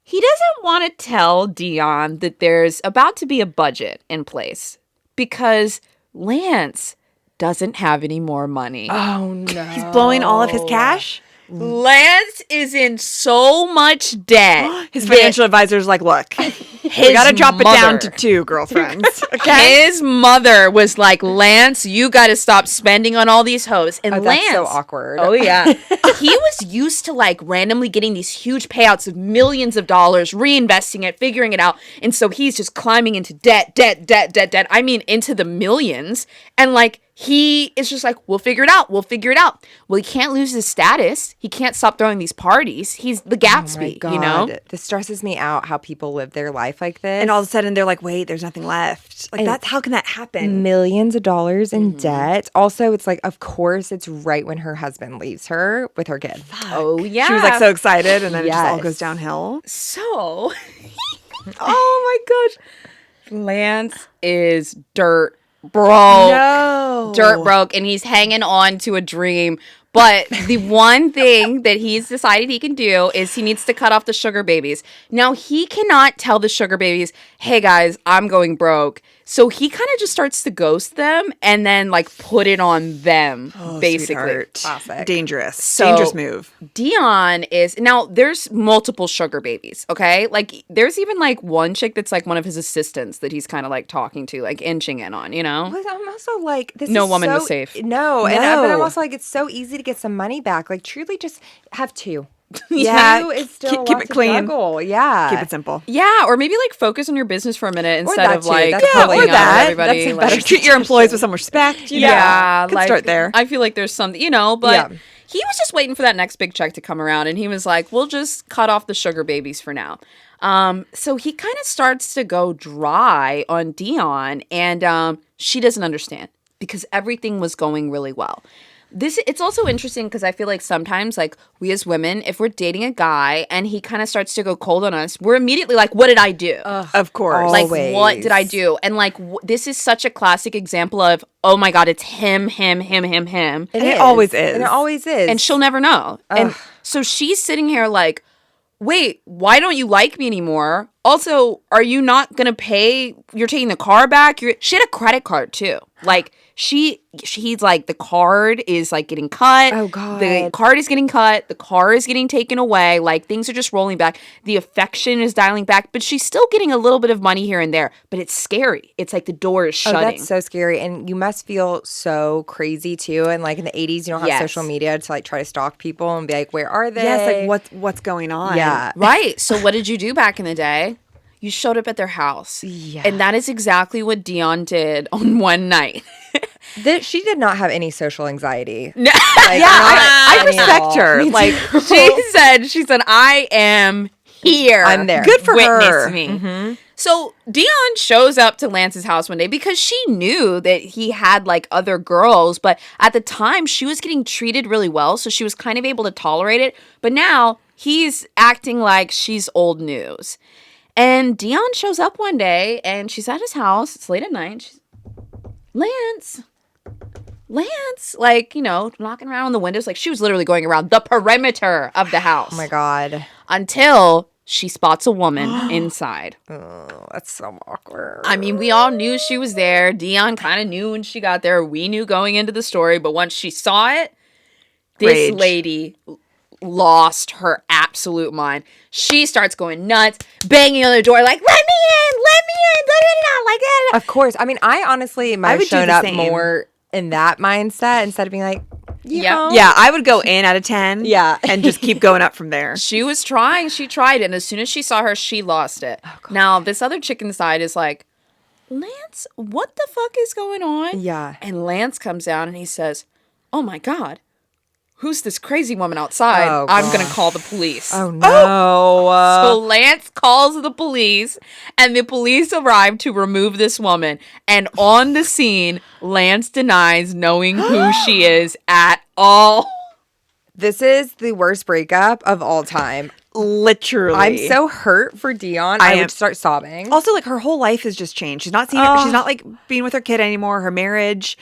he doesn't want to tell Dionne that there's about to be a budget in place because Lance doesn't have any more money. Oh, no. He's blowing all of his cash. Lance is in so much debt. His financial advisor's like, look, we got to drop it down to 2 girlfriends. Okay. His mother was like, Lance, you got to stop spending on all these hoes. And Oh, Lance, that's so awkward. oh yeah, he was used to like randomly getting these huge payouts of millions of dollars, reinvesting it, figuring it out, and so he's just climbing into debt. I mean, into the millions, and like. He is just like, we'll figure it out. Well, he can't lose his status. He can't stop throwing these parties. He's the Gatsby, Oh my you know? God. This stresses me out how people live their life like this. And all of a sudden they're like, wait, there's nothing left. Like, how can that happen? millions of dollars in debt. Also, it's like, of course, it's right when her husband leaves her with her kid. Oh, yeah. She was like so excited, and then it just all Yes. goes downhill. So, oh my gosh. Lance is dirt broke. No. Dirt broke, and he's hanging on to a dream. But the one thing that he's decided he can do is he needs to cut off the sugar babies. Now, he cannot tell the sugar babies, hey, guys, I'm going broke. So he kind of just starts to ghost them and then, like, put it on them, basically. Sweetheart. Classic. Dangerous. So, Dangerous move. Dionne is now there's multiple sugar babies, okay? Like there's even like one chick that's like one of his assistants that he's kind of like talking to, like inching in on, you know? But I'm also like, this No is woman so, was safe. No, but I'm also like, it's so easy to get some money back. Like, truly, just have two. Yeah. Two is still Keep a lot it to clean. juggle. Yeah. Keep it simple. Yeah, or maybe like focus on your business for a minute instead that of too. like That's pulling totally- out that. everybody. That's a like- better Treat your employees with some respect. You know. Yeah, Could like, start there. I feel like there's something, you know, but Yeah. he was just waiting for that next big check to come around, and he was like, "We'll just cut off the sugar babies for now." So he kind of starts to go dry on Dionne, and she doesn't understand because everything was going really well. It's also interesting because I feel like sometimes, like, we as women, if we're dating a guy and he kind of starts to go cold on us, we're immediately like, what did I do? Of course. Like, Always. what did I do? And, like, this is such a classic example of, oh, my God, it's him. And it is. always is. And it always is. And she'll never know. And so she's sitting here like, wait, why don't you like me anymore? Also, are you not going to pay? You're taking the car back? She had a credit card, too. Like, he's like, the card is like getting cut. Oh, God. The card is getting cut. The car is getting taken away. Like, things are just rolling back. The affection is dialing back, but she's still getting a little bit of money here and there. But it's scary. It's like the door is Oh, shutting. that's so scary. And you must feel so crazy too. And like in the 80s, you don't have Yes. social media to like try to stalk people and be like, where are they? Yes, like what's going on? Yeah. Right. So what did you do back in the day? You showed up at their house. Yeah. And that is exactly what Dionne did on one night. She did not have any social anxiety. No. Like, Yeah, not I any at respect all. her. Like, she said, I am here. I'm there. good for Witness her. me. So Dionne shows up to Lance's house one day because she knew that he had like other girls, but at the time she was getting treated really well, so she was kind of able to tolerate it. But now he's acting like she's old news. And Dionne shows up one day and she's at his house. It's late at night. She's, Lance, like, you know, knocking around on the windows. Like, she was literally going around the perimeter of the house. Oh my God. Until she spots a woman inside. Oh, that's so awkward. I mean, we all knew she was there. Dionne kind of knew when she got there. We knew going into the story. But once she saw it, this Rage. lady lost her absolute mind. She starts going nuts, banging on the door like, let me in, like that. Of course. I mean, I honestly might have would do shown the up same. more in that mindset instead of being like, Yep. Yeah, I would go in out of 10. Yeah. And just keep going up from there. She was trying. She tried. And as soon as she saw her, she lost it. Now, this other chick inside is like, Lance, what the fuck is going on? Yeah. And Lance comes down and he says, oh my God, who's this crazy woman outside? Oh, I'm going to call the police. Oh, no. So Lance calls the police, and the police arrive to remove this woman. And on the scene, Lance denies knowing who she is at all. This is the worst breakup of all time. Literally. I'm so hurt for Dionne. I am- would start sobbing. Also, like, her whole life has just changed. She's not seeing Oh. she's not like being with her kid anymore. Her marriage,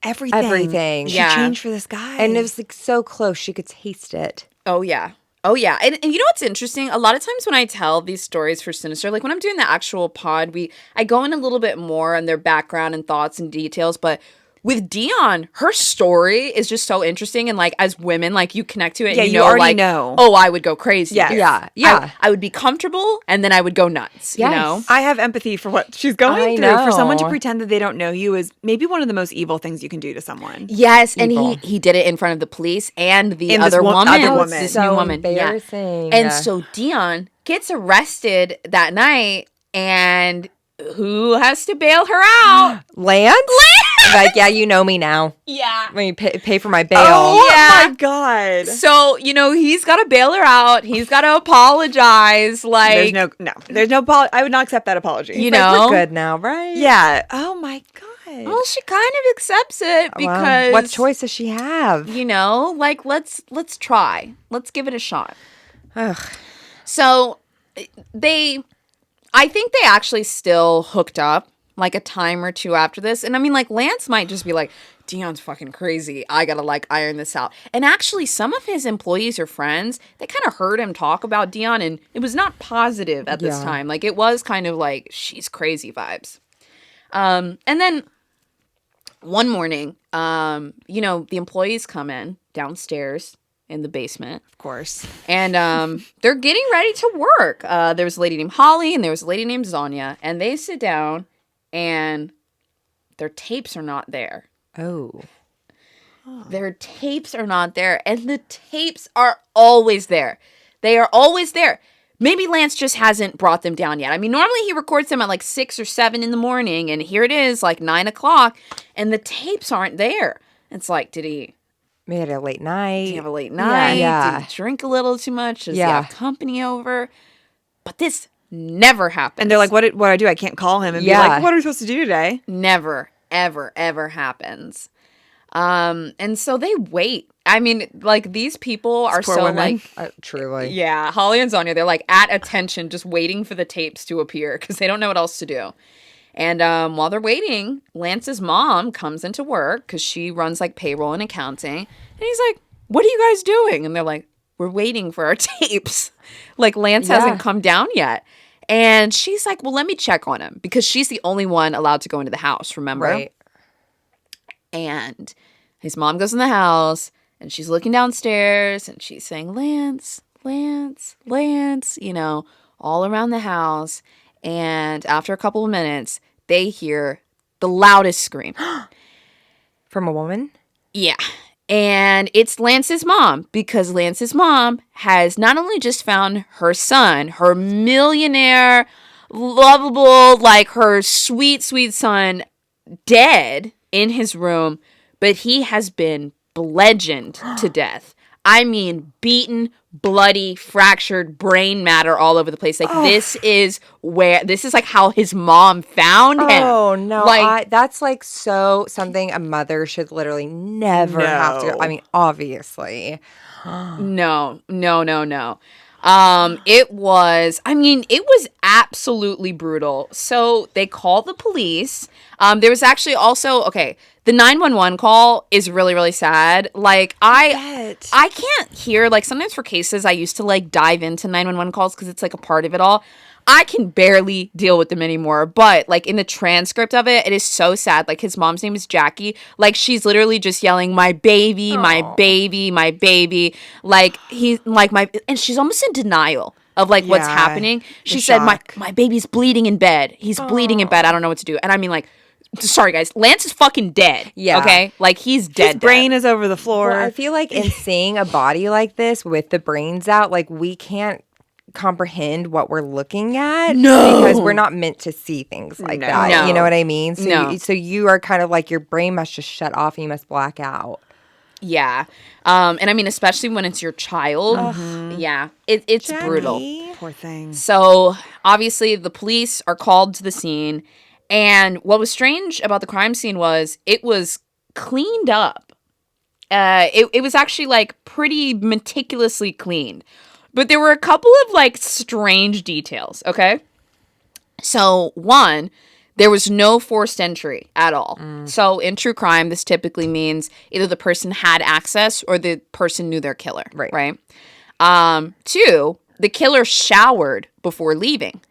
everything. She Yeah. changed for this guy. And it was like so close. She could taste it. Oh, yeah. Oh, yeah. And you know what's interesting? A lot of times when I tell these stories for Sinister, like when I'm doing the actual pod, I go in a little bit more on their background and thoughts and details, but with Dionne, her story is just so interesting, and like as women, like you connect to it. Yeah, and you know, already like, know. Oh, I would go crazy. Yes. here. Yeah. I would be comfortable, and then I would go nuts. Yes. You know. I have empathy for what she's going I through. For someone to know. pretend that they don't know you is maybe one of the most evil things you can do to someone. Yes, and Evil. he did it in front of the police and the And this other one- woman. other woman. This So new woman. Yeah. embarrassing. And so Dionne gets arrested that night, and who has to bail her out? Lance? Like, yeah, you know me now. Yeah. When you pay for my bail. Oh Yeah. my god. So, you know, he's got to bail her out. He's got to apologize. Like, There's no I would not accept that apology. you Like, know, we're good now, right? Yeah. Oh my god. well, she kind of accepts it Well, because what choice does she have? You know, like let's try. Let's give it a shot. Ugh. So I think they actually still hooked up like a time or two after this. And I mean, like, Lance might just be like, Dionne's fucking crazy. I gotta like iron this out. And actually, some of his employees or friends, they kind of heard him talk about Dionne, and it was not positive at this time. Like, it was kind of like, she's crazy vibes. And then one morning, you know, the employees come in downstairs in the basement. Of course. And they're getting ready to work. There was a lady named Holly and there was a lady named Zonia. And they sit down and their tapes are not there. Oh. Their tapes are not there. And the tapes are always there. They are always there. Maybe Lance just hasn't brought them down yet. I mean, normally he records them at like 6 or 7 in the morning. And here it is, like 9 o'clock. And the tapes aren't there. It's like, did he had a late night. have a late night? Yeah. Did he drink a little too much? Does he have company over? But this never happens. And they're like, what do I do? I can't call him and be like, what are we supposed to do today? Never, ever, ever happens. And so they wait. I mean, like, these people are so women. like, Truly. yeah, Holly and Zonia, they're like at attention, just waiting for the tapes to appear because they don't know what else to do. And while they're waiting, Lance's mom comes into work because she runs like payroll and accounting. And he's like, what are you guys doing? And they're like, we're waiting for our tapes. Like, Lance hasn't come down yet. And she's like, well, let me check on him because she's the only one allowed to go into the house, remember? Right. And his mom goes in the house and she's looking downstairs and she's saying, Lance, Lance, Lance, you know, all around the house. And after a couple of minutes, they hear the loudest scream. From a woman? Yeah. And it's Lance's mom because Lance's mom has not only just found her son, her millionaire, lovable, like her sweet, sweet son, dead in his room, but he has been bludgeoned to death. I mean, beaten, bloody, fractured, brain matter all over the place. Like, this is like how his mom found him. Oh, no. Like, that's like so something a mother should literally never have to. I mean, obviously. No. It was absolutely brutal. So they call the police. There was actually also, the 911 call is really, really sad. Like, I can't hear, like, sometimes for cases, I used to, like, dive into 911 calls because it's, like, a part of it all. I can barely deal with them anymore. But, like, in the transcript of it, it is so sad. Like, his mom's name is Jackie. Like, she's literally just yelling, my baby, my baby, my baby. Like, he's, like, and she's almost in denial of, like, what's happening. She said, my baby's bleeding in bed. He's bleeding in bed. I don't know what to do. And I mean, like, sorry, guys. Lance is fucking dead. Yeah. Okay? Like, he's dead. His brain is over the floor. Well, I feel like in seeing a body like this with the brains out, like, we can't comprehend what we're looking at. No. Because we're not meant to see things like that. No. You know what I mean? So, No. so you are kind of like, your brain must just shut off and you must black out. Yeah. And I mean, especially when it's your child. Yeah. It's Jackie. brutal. Poor thing. So, obviously, the police are called to the scene. And what was strange about the crime scene was it was cleaned up. It was actually, like, pretty meticulously cleaned. But there were a couple of, like, strange details, okay? So, one, there was no forced entry at all. So, in true crime, this typically means either the person had access or the person knew their killer, right? Two, the killer showered before leaving.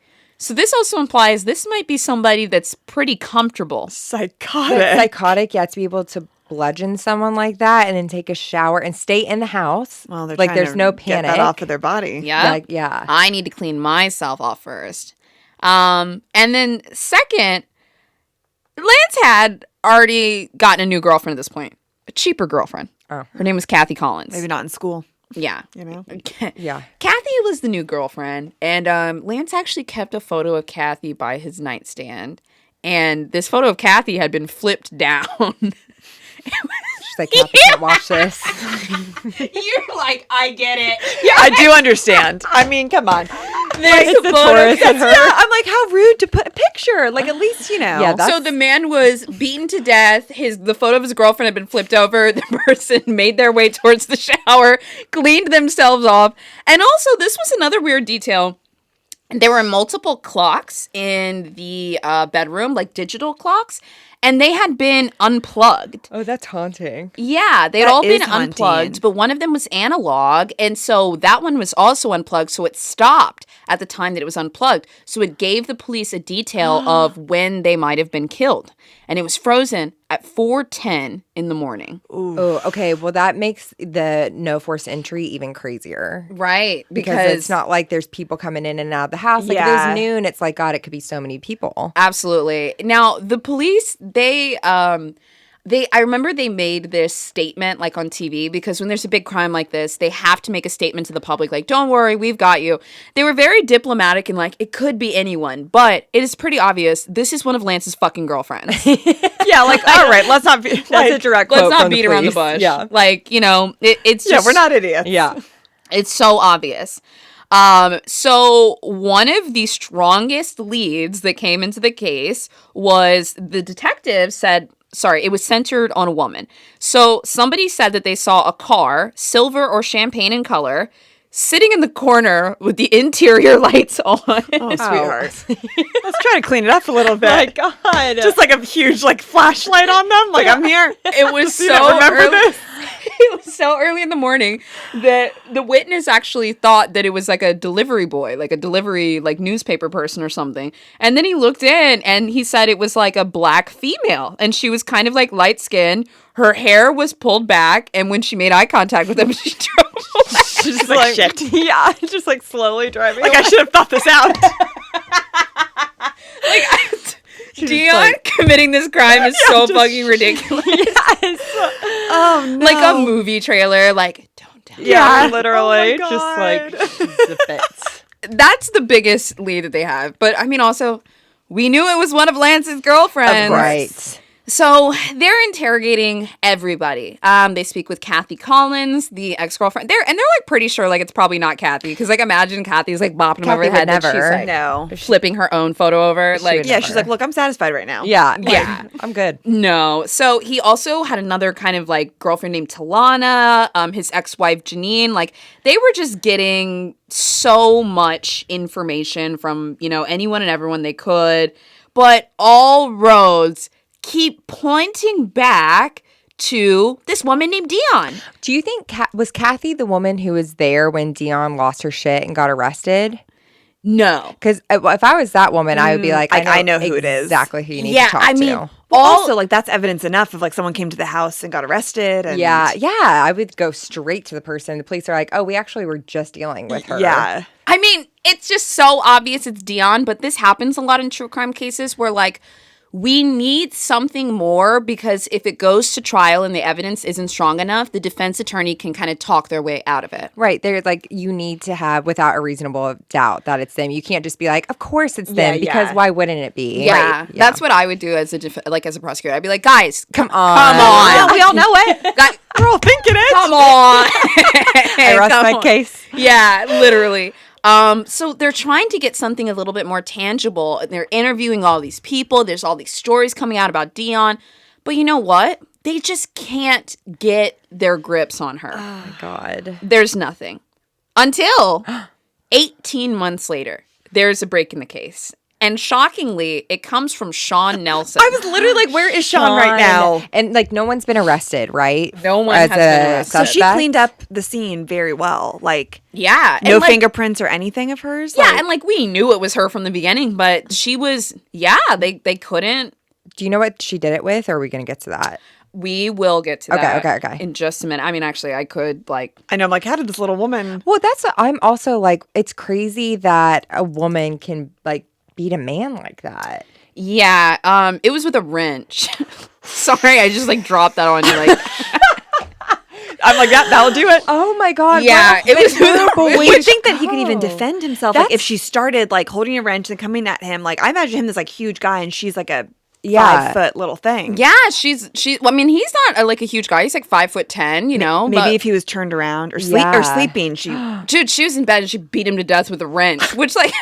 So this also implies this might be somebody that's pretty comfortable. Psychotic. Yeah, to be able to bludgeon someone like that and then take a shower and stay in the house. Well, they're like, trying there's to no get panic. that off of their body. Yeah. I need to clean myself off first. And then second, Lance had already gotten a new girlfriend at this point. A cheaper girlfriend. Oh. Her name was Kathy Collins. Maybe not in school. Yeah. You know? Yeah. Kathy was the new girlfriend. And Lance actually kept a photo of Kathy by his nightstand. And this photo of Kathy had been flipped down. She's like, Kathy can't watch this. You're like, I get it. Yeah, I do understand. I mean, come on. There's a photo. Yeah, I'm like, how rude to put a picture. Like, at least, you know. Yeah, So the man was beaten to death. The photo of his girlfriend had been flipped over. The person made their way towards the shower, cleaned themselves off. And also, this was another weird detail. There were multiple clocks in the bedroom, like digital clocks. And they had been unplugged. Oh, that's haunting. Yeah, they'd That all been is haunting. unplugged, but one of them was analog, and so that one was also unplugged, so it stopped at the time that it was unplugged. So it gave the police a detail of when they might have been killed. And it was frozen at 4:10 in the morning. Oh, okay. Well, that makes the no forced entry even crazier. Right, Because it's not like there's people coming in and out of the house. Like, if it Yeah. was noon, it's like, God, it could be so many people. Absolutely. Now, the police, I remember they made this statement like on TV, because when there's a big crime like this, they have to make a statement to the public like, don't worry, we've got you. They were very diplomatic and like, it could be anyone, but it is pretty obvious this is one of Lance's fucking girlfriends. Yeah, like, all right, let's not be. That's a direct quote Let's not from the beat around the police. bush. Yeah. Like, it's just. Yeah, we're not idiots. Yeah. It's so obvious. So one of the strongest leads that came into the case was the detective said, sorry, it was centered on a woman. So somebody said that they saw a car, silver or champagne in color, sitting in the corner with the interior lights on. Oh, sweetheart. Let's try to clean it up a little bit. My God. Just like a huge like flashlight on them. Like, I'm here. It was You don't remember early. this? It was so early in the morning that the witness actually thought that it was like a delivery boy, like a delivery like newspaper person or something. And then he looked in and he said it was like a black female, and she was kind of like light skinned. Her hair was pulled back, and when she made eye contact with him, she drove away. She's just like, shit. Yeah, just like slowly driving. Like, I should have thought this out. Dionne committing this crime is so fucking ridiculous. Yes. Oh, no. Like a movie trailer, like, don't tell me. Yeah, Yeah. literally. Oh my just like, God. she's a bit. That's the biggest lead that they have. But I mean, also, we knew it was one of Lance's girlfriends. Right. So they're interrogating everybody. They speak with Kathy Collins, the ex-girlfriend. They're like pretty sure like it's probably not Kathy, because like imagine Kathy's like bopping him over the Kathy head, would and she's never. like No. flipping her own photo over. Like would Yeah, never. she's like, look, I'm satisfied right now. Yeah. Yeah. I'm good. no. So he also had another kind of like girlfriend named Talana, his ex-wife Janine. Like they were just getting so much information from, anyone and everyone they could. But all roads keep pointing back to this woman named Dionne. Do you think was Kathy the woman who was there when Dionne lost her shit and got arrested? No. Because if I was that woman, I would be like, I know who it is. Exactly who you need Yeah, to talk I to. mean, Well, also, like, that's evidence enough of, like, someone came to the house and got arrested. And Yeah, I would go straight to the person. The police are like, oh, we actually were just dealing with her. Yeah. I mean, it's just so obvious it's Dionne, but this happens a lot in true crime cases where, like, we need something more, because if it goes to trial and the evidence isn't strong enough, the defense attorney can kind of talk their way out of it. Right. There's like, you need to have without a reasonable doubt that it's them. You can't just be like, of course it's them, Yeah, because yeah. why wouldn't it be? Yeah, Right. that's what I would do as a prosecutor. I'd be like, guys, Come on. Come on. Yeah, we all know it. guys, We're all thinking it. come on. I rest Come my on. case. Yeah, literally. So they're trying to get something a little bit more tangible. They're interviewing all these people. There's all these stories coming out about Dionne. But you know what? They just can't get their grips on her. Oh my God. There's nothing. Until 18 months later, there's a break in the case. And shockingly, it comes from Sean Nelson. I was literally like, where is Sean right now? And like, no one's been arrested, right? No one As has a been arrested. So she suspect? cleaned up the scene very well. Like, Yeah. no and, like, fingerprints or anything of hers. Yeah, Like, and like we knew it was her from the beginning, but she was, they couldn't. Do you know what she did it with, or are we going to get to that? We will get to Okay, that okay. in just a minute. I mean, actually, I could like. I know, I'm like, how did this little woman? Well, I'm also like, it's crazy that a woman can like beat a man like that. Yeah, it was with a wrench. Sorry, I just like dropped that on you. Like, I'm like, that'll do it. Oh my God. Yeah, it was horrible. You would think that he could even defend himself. Like, That's- if she started like holding a wrench and coming at him, like I imagine him this like huge guy and she's like a Yeah. 5-foot little thing. yeah, I mean, he's not like a huge guy. He's like 5'10", you know. Maybe but, if he was turned around or Yeah. sleeping, she. dude, she was in bed and she beat him to death with a wrench, which like,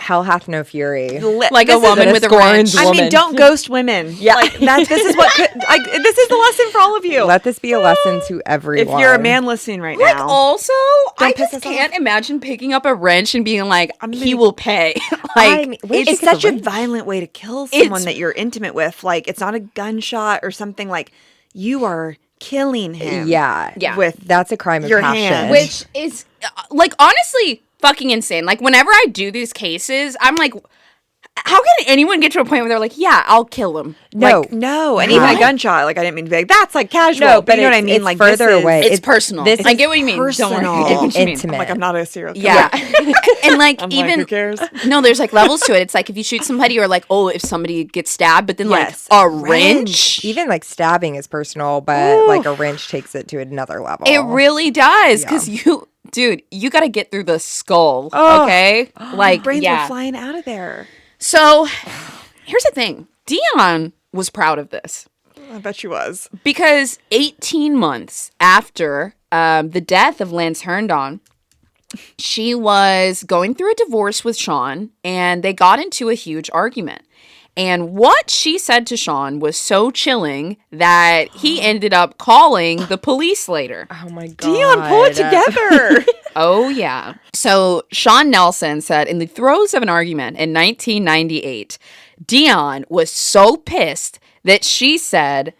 hell hath no fury. Like a woman with a wrench. I mean, don't ghost women. Yeah. Like this is what this is the lesson for all of you. Let this be a lesson to everyone. If you're a man listening right Like, now. also, I piss just us can't off. imagine picking up a wrench and being like, he will pay. Like, I mean, where'd you It's get the such a wrench? violent way to kill someone that you're intimate with. Like, it's not a gunshot or something. Like, you are killing him. Yeah. Yeah. With That's a crime of your passion. hand. which is, like, honestly, fucking insane. Like, whenever I do these cases, I'm like, how can anyone get to a point where they're like, yeah, I'll kill him? No. Like, No, and even a gunshot. Like, I didn't mean to be like, that's like casual. No, but you know what I it's- mean? it's Like, further this is- away. it's personal. this I is get what you mean. Don't worry. I personal. get what you mean. Intimate. I'm like, I'm not a serial killer. Yeah. And like, I'm even like, who cares? no, there's like levels to it. It's like if you shoot somebody, or like, oh, if somebody gets stabbed, but then Yes. like a wrench. Even like stabbing is personal, but like a wrench takes it to another level. It really does, because dude, you got to get through the skull. Okay, like Brains yeah. are flying out of there. So here's the thing: Dionne was proud of this I bet she was. because 18 months after the death of Lance Herndon, she was going through a divorce with Sean, and they got into a huge argument. And what she said to Sean was so chilling that he ended up calling the police later. Oh my god. Dionne, pull it together. Oh, yeah. So Sean Nelson said in the throes of an argument in 1998, Dionne was so pissed that she said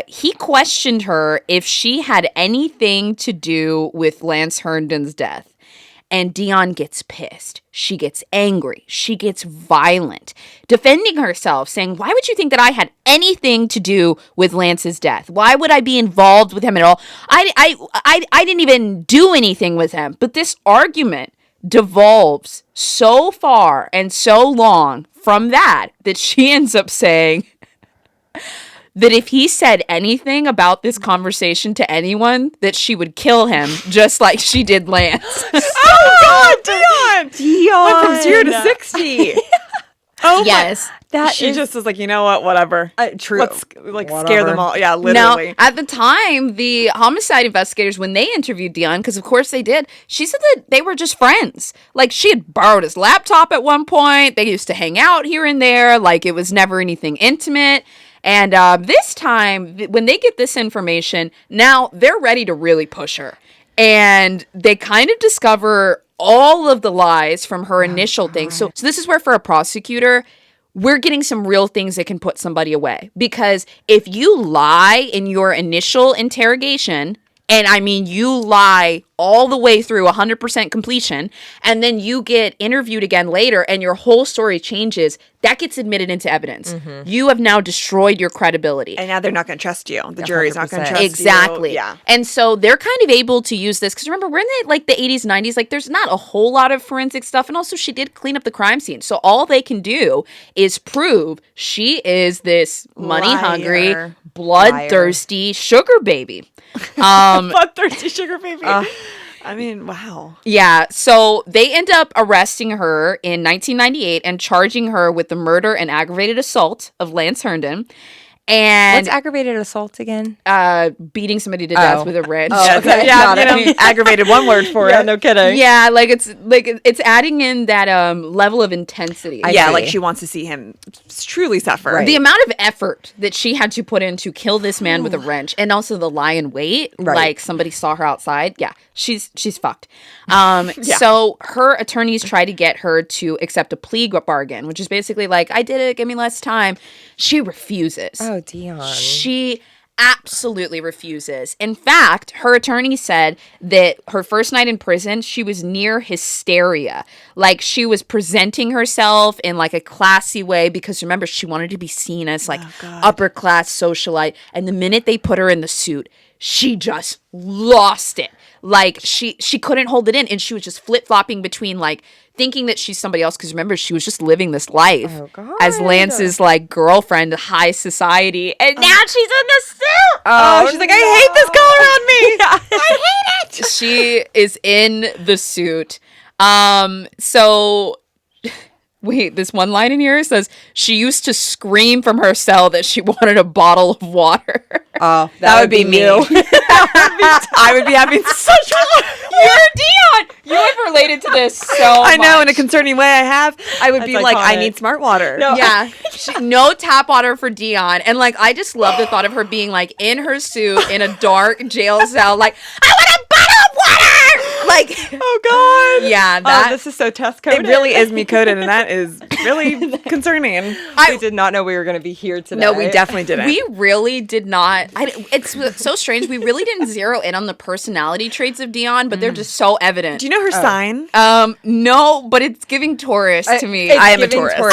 he questioned her if she had anything to do with Lance Herndon's death. And Dionne gets pissed. She gets angry. She gets violent, defending herself, saying, why would you think that I had anything to do with Lance's death? Why would I be involved with him at all? I didn't even do anything with him. But this argument devolves so far and so long from that she ends up saying that if he said anything about this conversation to anyone, that she would kill him just like she did Lance. Oh, God, Dionne. Dionne. Went from 0 to 60. Oh, Yes. That She is just was like, you know what? Whatever. true. Let's like Whatever. scare them all. Yeah, Now, literally. at the time, the homicide investigators, when they interviewed Dionne, because of course they did, she said that they were just friends. Like, she had borrowed his laptop at one point. They used to hang out here and there. Like, it was never anything intimate. And this time, when they get this information, now they're ready to really push her. And they kind of discover all of the lies from her initial thing. So this is where, for a prosecutor, we're getting some real things that can put somebody away. Because if you lie in your initial interrogation, and I mean you lie all the way through 100% completion, and then you get interviewed again later and your whole story changes, that gets admitted into evidence. You have now destroyed your credibility. And now they're not going to trust you. The jury's not going to 100%. trust you. Exactly. Yeah. And so they're kind of able to use this because remember, we're in the 80s, 90s. Like, there's not a whole lot of forensic stuff. And also, she did clean up the crime scene. So all they can do is prove she is this money hungry, Liar. bloodthirsty sugar baby. Bloodthirsty sugar baby. I mean, wow. Yeah, so they end up arresting her in 1998 and charging her with the murder and aggravated assault of Lance Herndon. And What's aggravated assault again? beating somebody to death Oh. with a wrench. Oh, okay. Yeah, Got you know, aggravated one word for it. no kidding. Yeah, like it's adding in that level of intensity. I Yeah, see. like she wants to see him truly suffer. Right. The amount of effort that she had to put in to kill this man with a wrench, and also the lie in wait, Right. like somebody saw her outside. Yeah, she's fucked. So her attorneys try to get her to accept a plea bargain, which is basically like, I did it, give me less time. She refuses. Oh, Dionne. She absolutely refuses. In fact, her attorney said that her first night in prison, she was near hysteria. Like, she was presenting herself in like a classy way because remember, she wanted to be seen as like upper class socialite. And the minute they put her in the suit, she just lost it. Like, she couldn't hold it in, and she was just flip-flopping between like thinking that she's somebody else because remember, she was just living this life as Lance's like girlfriend, high society, and now she's in the suit. Oh, she's like, I hate this color on me. I hate it. She is in the suit. So wait, this one line in here says she used to scream from her cell that she wanted a bottle of water. Oh, That would be me. I would be having such You're Dionne. You ever related to this so I know, much. in a concerning way I would That's be like, I iconic. need smart water. No. Yeah, no tap water for Dionne, and like I just love the thought of her being like in her suit in a dark jail cell, like I want a bottle of water. Like, Oh God. yeah, that this is so Tess coded. It really is me coded, and that is really concerning. We did not know we were going to be here today. No, we definitely didn't. we really did not. It's so strange. We really didn't zero in on the personality traits of Dionne, but they're just so evident. Do you know her sign? No, but it's giving Taurus to me. It's I am a giving Taurus.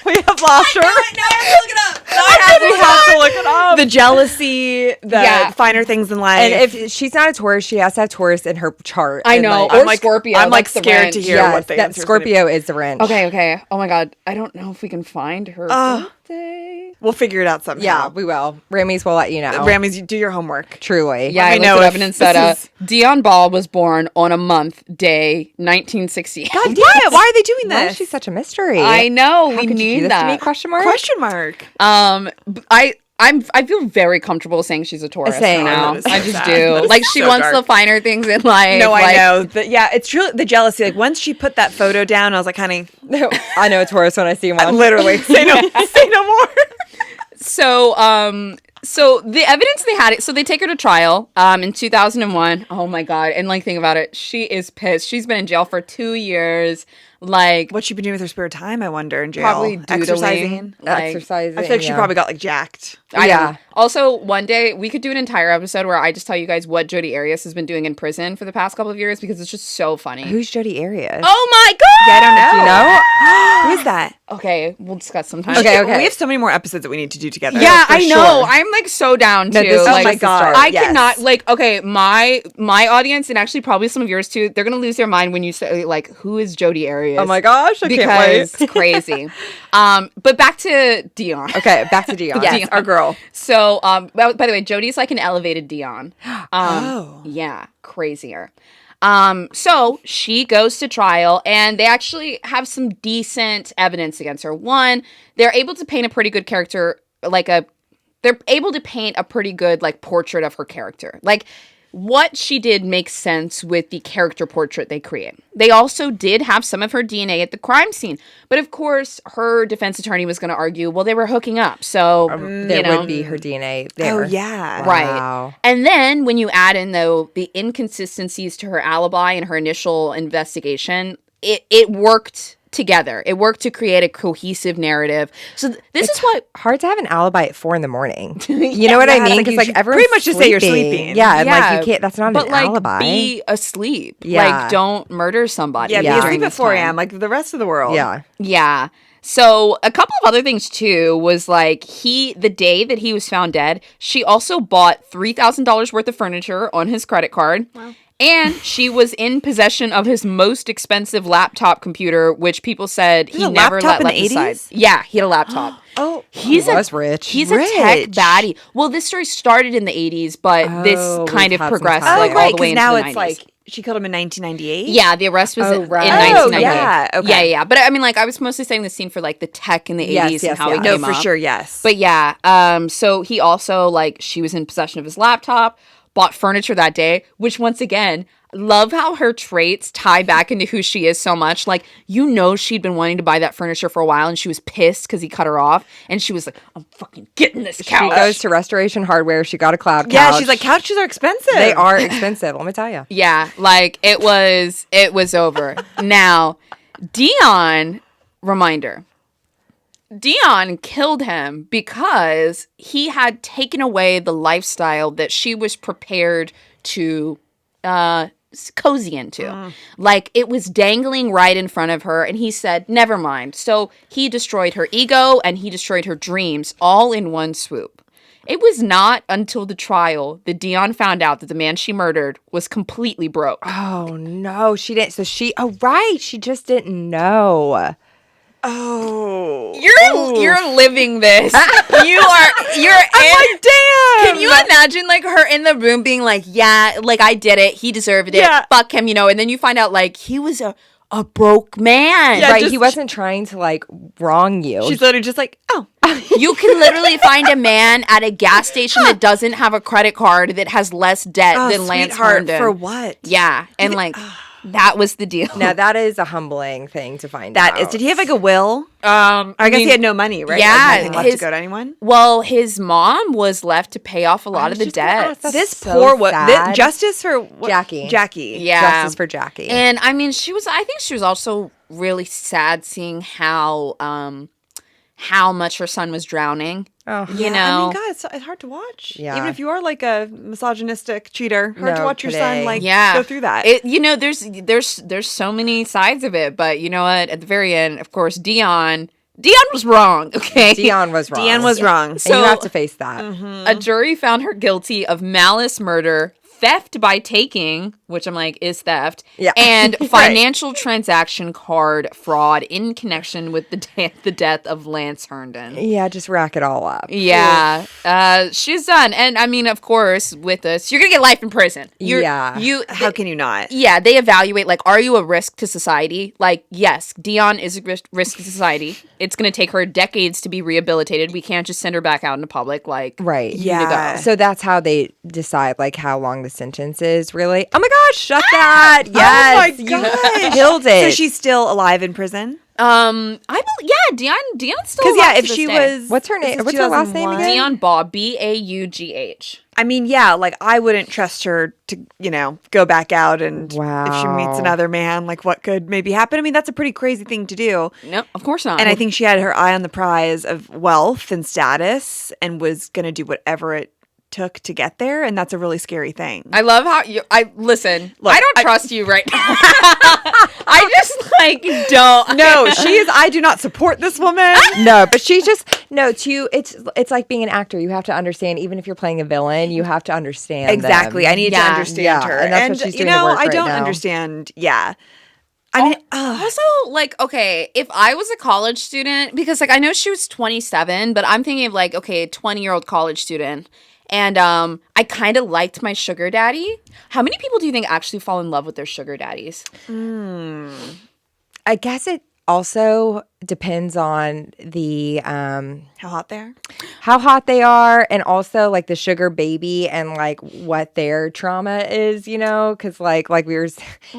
We have lost her. Now I have to look it up. We have to look it up. The jealousy, the finer things in life. And if she's not a Taurus, she has to have Taurus in her chart. I And, know, like, or I'm like Scorpio. I'm like that's the scared wrench. to hear yes, what the that answer's gonna be. Scorpio is the wrench. Okay. Oh my God, I don't know if we can find her birthday. We'll figure it out somehow. Yeah, we will. Rammies will let you know. Rammies, you do your homework. Truly. Yeah, Let I me know looked it up if and it said this is- Dionne Baugh was born on a month, day, 1968. God, why are they doing Why this? is she such a mystery? I know, How we could you do knew this that. to me? Question mark. Question mark. I feel very comfortable saying she's a Taurus Same. now. Oh, that is so I just sad. do. That is Like she so wants dark. the finer things in life. No, I like- know. Yeah, it's true. The jealousy. Like once she put that photo down, I was like, honey, No, I know a Taurus when I see one. literally say no more. So the evidence they had, so they take her to trial in 2001. Oh my God. And like, think about it. She is pissed. She's been in jail for 2 years. Like, What's she been doing with her spare time? I wonder. In jail, probably doodling. exercising. Like, Exercising. I feel like she yeah. probably got like jacked. I Yeah. know. Also, one day we could do an entire episode where I just tell you guys what Jodi Arias has been doing in prison for the past couple of years because it's just so funny. Who's Jodi Arias? Oh my God! Yeah, I don't know. Do you know? Who is that? Okay, we'll discuss sometime. Okay, okay. We have so many more episodes that we need to do together. Yeah, for I know. sure. I'm like so down No, too. this is Like, just the start. I Yes. cannot like. Okay, my audience and actually probably some of yours too. They're gonna lose their mind when you say like, "Who is Jodi Arias?" Oh my gosh, I can't because wait. it's crazy. But back to Dionne. Okay, back to Dionne. Yes, our girl. So, by the way, Jodi's like an elevated Dionne. Oh. Yeah, crazier. So she goes to trial and they actually have some decent evidence against her. One, they're able to paint a pretty good character, they're able to paint a pretty good like portrait of her character. Like what she did makes sense with the character portrait they create. They also did have some of her DNA at the crime scene. But of course, her defense attorney was going to argue, well, they were hooking up. So, There would be her DNA there. Oh yeah. Wow. right. And then when you add in, though, the inconsistencies to her alibi and her initial investigation, it worked together. It worked to create a cohesive narrative. So this is what... Hard to have an alibi at 4 a.m. You know what I Yeah, mean? like, Because you like should everyone's pretty much just say you're sleeping. Yeah, and Yeah, like you can't. That's not but an like alibi. be asleep. Yeah. Like don't murder somebody. Yeah, be Yeah. asleep during at this 4 time. a.m. like the rest of the world. Yeah. Yeah. So a couple of other things too was like the day that he was found dead, she also bought $3,000 worth of furniture on his credit card. Wow. And she was in possession of his most expensive laptop computer, which people said he a never laptop let in left the aside. 80s? Yeah, he had a laptop. Oh, He's He was rich. He's a tech Rich. baddie. Well, this story started in the 80s, but this kind we've of had some progressed time. like oh, all right. the way Because into now the it's 90s. like she killed him in 1998. Yeah, the arrest was Oh, in right. 1998. yeah, okay. Yeah. But I mean, like, I was mostly setting the scene for like the tech in the 80s Yes, and how it No, came for up. sure. Yes. But yeah, so he also like she was in possession of his laptop, bought furniture that day, which once again, love how her traits tie back into who she is so much. Like, she'd been wanting to buy that furniture for a while and she was pissed because he cut her off. And she was like, I'm fucking getting this couch. She goes to Restoration Hardware. She got a cloud couch. yeah, she's like, couches are expensive. They are expensive. Let me tell you. Yeah, like it was over. Now, Dionne, reminder. Dionne killed him because he had taken away the lifestyle that she was prepared to cozy into. Like it was dangling right in front of her and he said, never mind. So he destroyed her ego and he destroyed her dreams all in one swoop. It was not until the trial that Dionne found out that the man she murdered was completely broke. Oh no, she didn't. So right. She just didn't know. Oh. You're living this. You're like, damn. Can you imagine like her in the room being like, yeah, like I did it. He deserved it. Yeah. Fuck him, and then you find out like he was a a broke man. Yeah, right. just- He wasn't trying to like wrong you. She's literally just like, oh. You can literally find a man at a gas station that doesn't have a credit card that has less debt than Lance sweetheart, Herndon. for what? Yeah, and like that was the deal. Now that is a humbling thing to find That out. is. Did he have like a will? I I guess mean, he had no money, right? yeah, Like, nothing left to his- go to anyone. Well, his mom was left to pay off a lot of was the just gonna ask, debts. that's This so poor what? sad. Justice for what? Jackie. Jackie. Yeah. Justice for Jackie. And I mean, I think she was also really sad seeing how much her son was drowning. Oh. You know, I mean, God, it's hard to watch. Yeah. Even if you are like a misogynistic cheater, hard to No watch your son kidding. like yeah, go through that. There's so many sides of it, but you know what? At the very end, of course, Dionne was wrong. Okay, Dionne was wrong. Deanne was wrong. And So- you have to face that. A jury found her guilty of malice murder, theft by taking, which I'm like is theft, Yeah. and financial transaction card fraud in connection with the death of Lance Herndon. Yeah, just rack it all up. Yeah, she's done, and I mean, of course, with this, you're gonna get life in prison. Yeah. How can you not? Yeah, they evaluate, like, are you a risk to society? Like, yes, Dionne is a risk to society. It's going to take her decades to be rehabilitated. We can't just send her back out into public, like, Right. Yeah. So that's how they decide like how long the sentence is really. Oh my gosh, shut that. Yes. Oh my gosh. You killed it. So she's still alive in prison? Dionne's still Because alive yeah, to if this she day. was, What's her name? this is What's her last name 2001. again? Dionne Baugh, Baugh. I mean, yeah, like I wouldn't trust her to, go back out and if she meets Wow. another man, like what could maybe happen. I mean, that's a pretty crazy thing to do. No, of course not. And I think she had her eye on the prize of wealth and status and was going to do whatever it took to get there. And that's a really scary thing. I love how listen. Look, I don't trust you right now. I just like don't. No, I do not support this woman. No, but she just it's like being an actor. You have to understand, even if you're playing a villain, you have to understand Exactly. them. I need to Yeah. understand Yeah, her. and that's what she's doing the work I right don't now. understand. Yeah. I mean, Also, like, okay, if I was a college student, because like I know she was 27, but I'm thinking of like, okay, a 20-year-old college student. And I kind of liked my sugar daddy. How many people do you think actually fall in love with their sugar daddies? I guess it also depends on the how hot they are. how hot they are, and also like the sugar baby and like what their trauma is, because like we were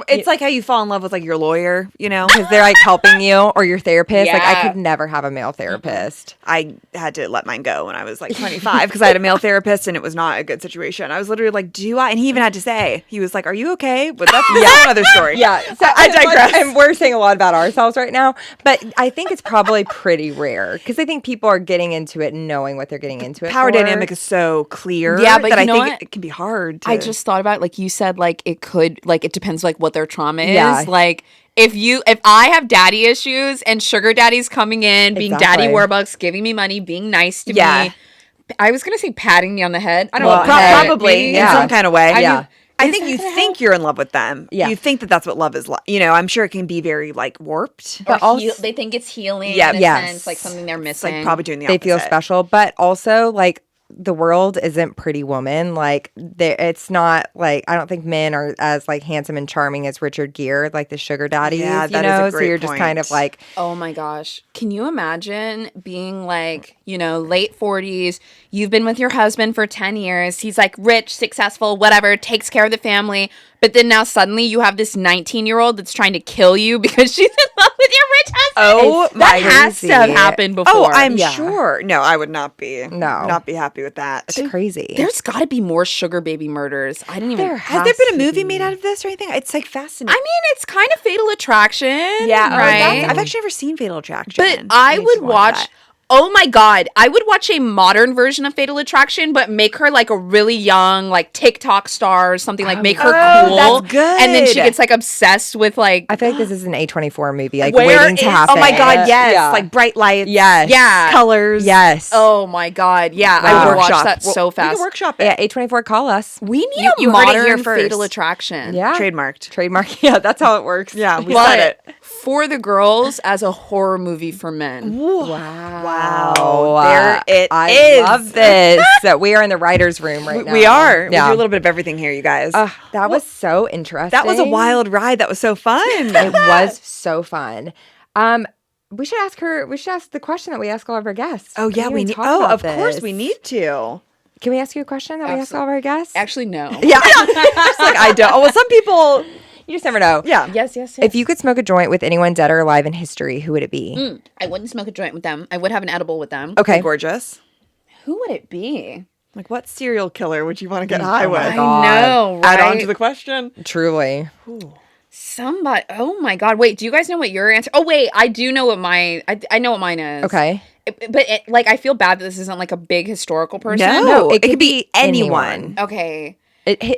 It's like how you fall in love with like your lawyer, because they're like helping you, or your therapist. Like I Yeah. could never have a male therapist. I had to let mine go when I was like 25 because I had a male therapist and it was not a good situation. I was literally like, do I? And he even had to say, he was like, are you okay? But that's another story. Yeah, so I digress. And we're saying a lot about ourselves right now, but I think it's probably pretty rare because I think people are getting into it and knowing what they're getting into it Power for. dynamic is so clear Yeah, but that you I know think what? it can be hard to... I just thought about, like you said, like it could, like it depends like what their trauma is. Yeah. Like if I have daddy issues and sugar daddy's coming in, being Exactly. daddy warbucks, giving me money, being nice to Yeah. me. I was going to say patting me on the head. I don't Well, know. hey, probably maybe. in yeah. some kind of way. Yeah. I think you think you're in love with them. Yeah. You think that that's what love is like. I'm sure it can be very like warped. But Or also- they think it's healing Yeah. in a Yes. sense, like something they're It's missing. like probably doing the They opposite. feel special, but also like the world isn't Pretty Woman. Like it's not like I don't think men are as like handsome and charming as Richard Gere, like the sugar daddies. Yeah, you that is a know, so great you're just kind point. of like Oh my gosh. Can you imagine being like, late 40s, you've been with your husband for 10 years, he's like rich, successful, whatever, takes care of the family, but then now suddenly you have this 19-year-old that's trying to kill you because she's in love with your rich husband. Oh, that my has to have crazy. happened before. Oh, I'm Yeah. sure. No, I would not be. No. Not be happy with that. it's crazy. There's got to be more sugar baby murders. I didn't even. There Has there been a to movie be. made out of this or anything? It's like I fascinating. mean, it's kind of Fatal Attraction. Yeah, right. I've actually never seen Fatal Attraction. But I need would to watch. that. Oh my God. I would watch a modern version of Fatal Attraction, but make her like a really young, like TikTok star or something, like make her Oh, cool. that's good. And then she gets like obsessed with like, I feel like this is an A24 movie, like Where waiting to is- happen. Oh my God, yes. Yeah. Like bright lights. Yes. yeah. Colors. Yes. Oh my God. Yeah. Wow. I would watch Workshop. that so We fast. can workshop it. Yeah, A24, call us. We need You a heard it modern here first. Fatal Attraction. Yeah. Trademarked. Trademark. Yeah, that's how it works. Yeah, we But said it. For the Girls as a horror movie for men. Wow. There it I is. love this. So we are in the writer's room right now. We are. Yeah. We do a little bit of everything here, you guys. That was so interesting. That was a wild ride. That was so fun. It was so fun. We should ask her. We should ask the question that we ask all of our guests. Oh yeah, we need. Oh, of course, we need to. Can we ask you a question that we ask all of our guests? Actually, no. Yeah. Just like I don't. Oh, well, some people. You just never know. Yeah. Yes. If you could smoke a joint with anyone dead or alive in history, who would it be? I wouldn't smoke a joint with them. I would have an edible with them. Okay. Gorgeous. Who would it be? Like, what serial killer would you want to get high with? my I God. know, right? Add on to the question. Truly. Somebody. Oh my God! Wait, do you guys know what your answer? Oh wait, I do know what my. I know what mine is. Okay. But like, I feel bad that this isn't like a big historical person. No, it could be anyone. Okay.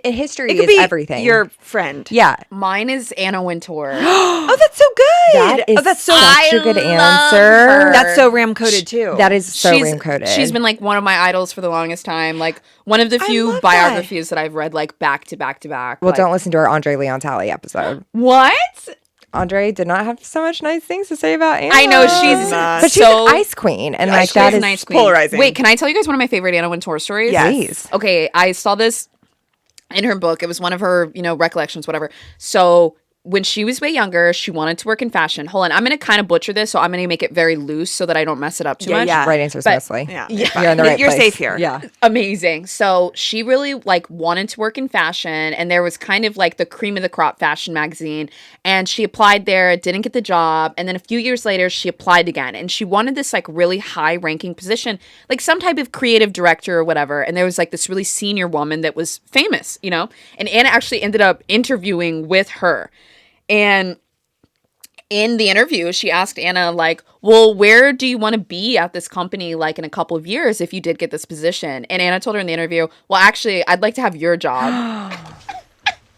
History It could is be everything. your friend. Yeah. Mine is Anna Wintour. Oh, that's so good. That is that's so. such a good love answer. her. That's so ram coded too. That is so ram-coded. She's been like one of my idols for the longest time. Like one of the few love biographies that I've read like back to back to back. Well, like, don't listen to our Andre Leon Talley episode. What? Andre did not have so much nice things to say about Anna. I know she's not. But she's so an ice queen, and Yeah, like she's that a is nice queen. polarizing. Wait, can I tell you guys one of my favorite Anna Wintour stories? Yes. Please. Okay, I saw this in her book. It was one of her, recollections, whatever. So when she was way younger, she wanted to work in fashion. Hold on, I'm going to kind of butcher this, so I'm going to make it very loose so that I don't mess it up too much. yeah. Right answers But- mostly. Yeah. You're in the right You're place. safe here. Yeah. Amazing. So she really wanted to work in fashion, and there was kind of like the cream of the crop fashion magazine, and she applied there, didn't get the job, and then a few years later she applied again, and she wanted this like really high ranking position, like some type of creative director or whatever, and there was like this really senior woman that was famous, and Anna actually ended up interviewing with her. And in the interview, she asked Anna, like, well, where do you want to be at this company, like, in a couple of years if you did get this position? And Anna told her in the interview, well, actually, I'd like to have your job.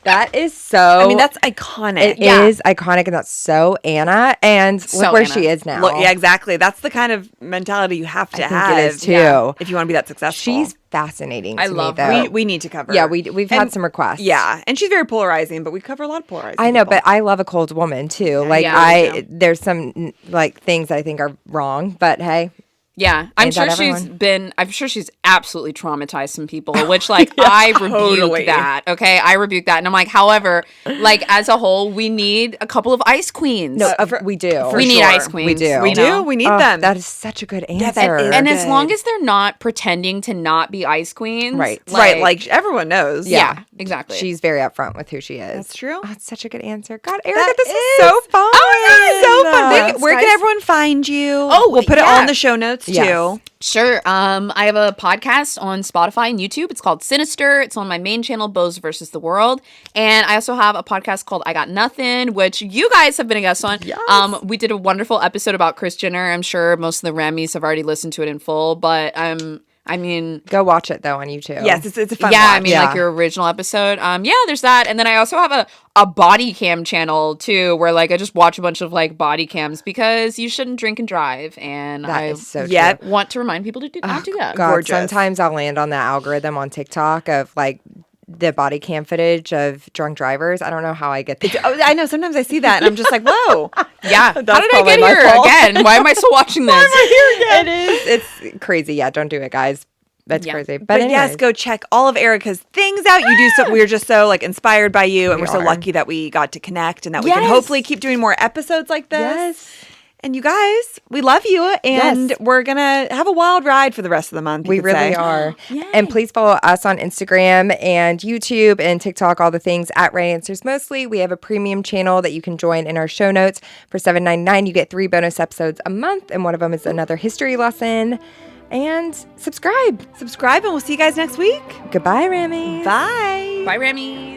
That is so. I mean, that's iconic. It is iconic, and that's so Anna. And So look where Anna. she is now. Look, yeah, exactly. That's the kind of mentality you have to think have. it is, too. If you want to be that successful. She's fascinating. I to love me, her. though. we need to cover. Yeah, we've had some requests. Yeah, and she's very polarizing, but we cover a lot of polarizing. I know, people. but I love a cold woman too. Like Yeah, me too. there's some like things I think are wrong, but hey, Yeah, I'm Ain't sure that I'm sure she's absolutely traumatized some people, which like I rebuke totally. that. Okay, I rebuke that. And I'm like, however, like as a whole, we need a couple of ice queens. no, we do. we need sure. ice queens. We do. we you do. know? We need Oh, them. that is such a good answer. that is- And as good. long as they're not pretending to not be ice queens. Right. right. Like everyone knows. Yeah, exactly. She's very upfront with who she is. That's true. Oh, it's such a good answer. God, Ericka, That this is is. so fun. Oh, this is so fun. Yes, Where can guys. everyone find you? Oh, we'll put it all yeah. in the show notes Yes. too. Sure. I have a podcast on Spotify and YouTube. It's called SINISTER. It's on my main channel, Boze versus the World. And I also have a podcast called I Got Nothin, which you guys have been a guest on. Yes. We did a wonderful episode about Kris Jenner. I'm sure most of the Rammies have already listened to it in full, but I mean, Go watch it though on YouTube. Yes, it's a fun. yeah, watch. I mean, like your original episode. Yeah, there's that. And then I also have a body cam channel too, where like I just watch a bunch of like body cams because you shouldn't drink and drive. And that I is so Yep. true. want to remind people to not do that. God, Gorgeous. sometimes I'll land on that algorithm on TikTok of like the body cam footage of drunk drivers. I don't know how I get there. Oh, I know. Sometimes I see that and I'm just like, whoa. Yeah. How That's did I probably get my here fault. again? Why am I still watching this? It is. It's crazy. Yeah, don't do it, guys. That's Yeah. crazy. But yes, anyways. go check all of Ericka's things out. You do so. We're just so like inspired by you, and We we're so are. lucky that we got to connect, and that we can Yes. hopefully keep doing more episodes like this. Yes. And you guys, we love you, and Yes. we're gonna have a wild ride for the rest of the month. you We could really say. are. And please follow us on Instagram and YouTube and TikTok, all the things at Right Answers Mostly. We have a premium channel that you can join in our show notes. For $7.99, you get 3 bonus episodes a month, and one of them is another history lesson. And subscribe. Subscribe, and we'll see you guys next week. Goodbye, Rami. Bye. Bye, Remy.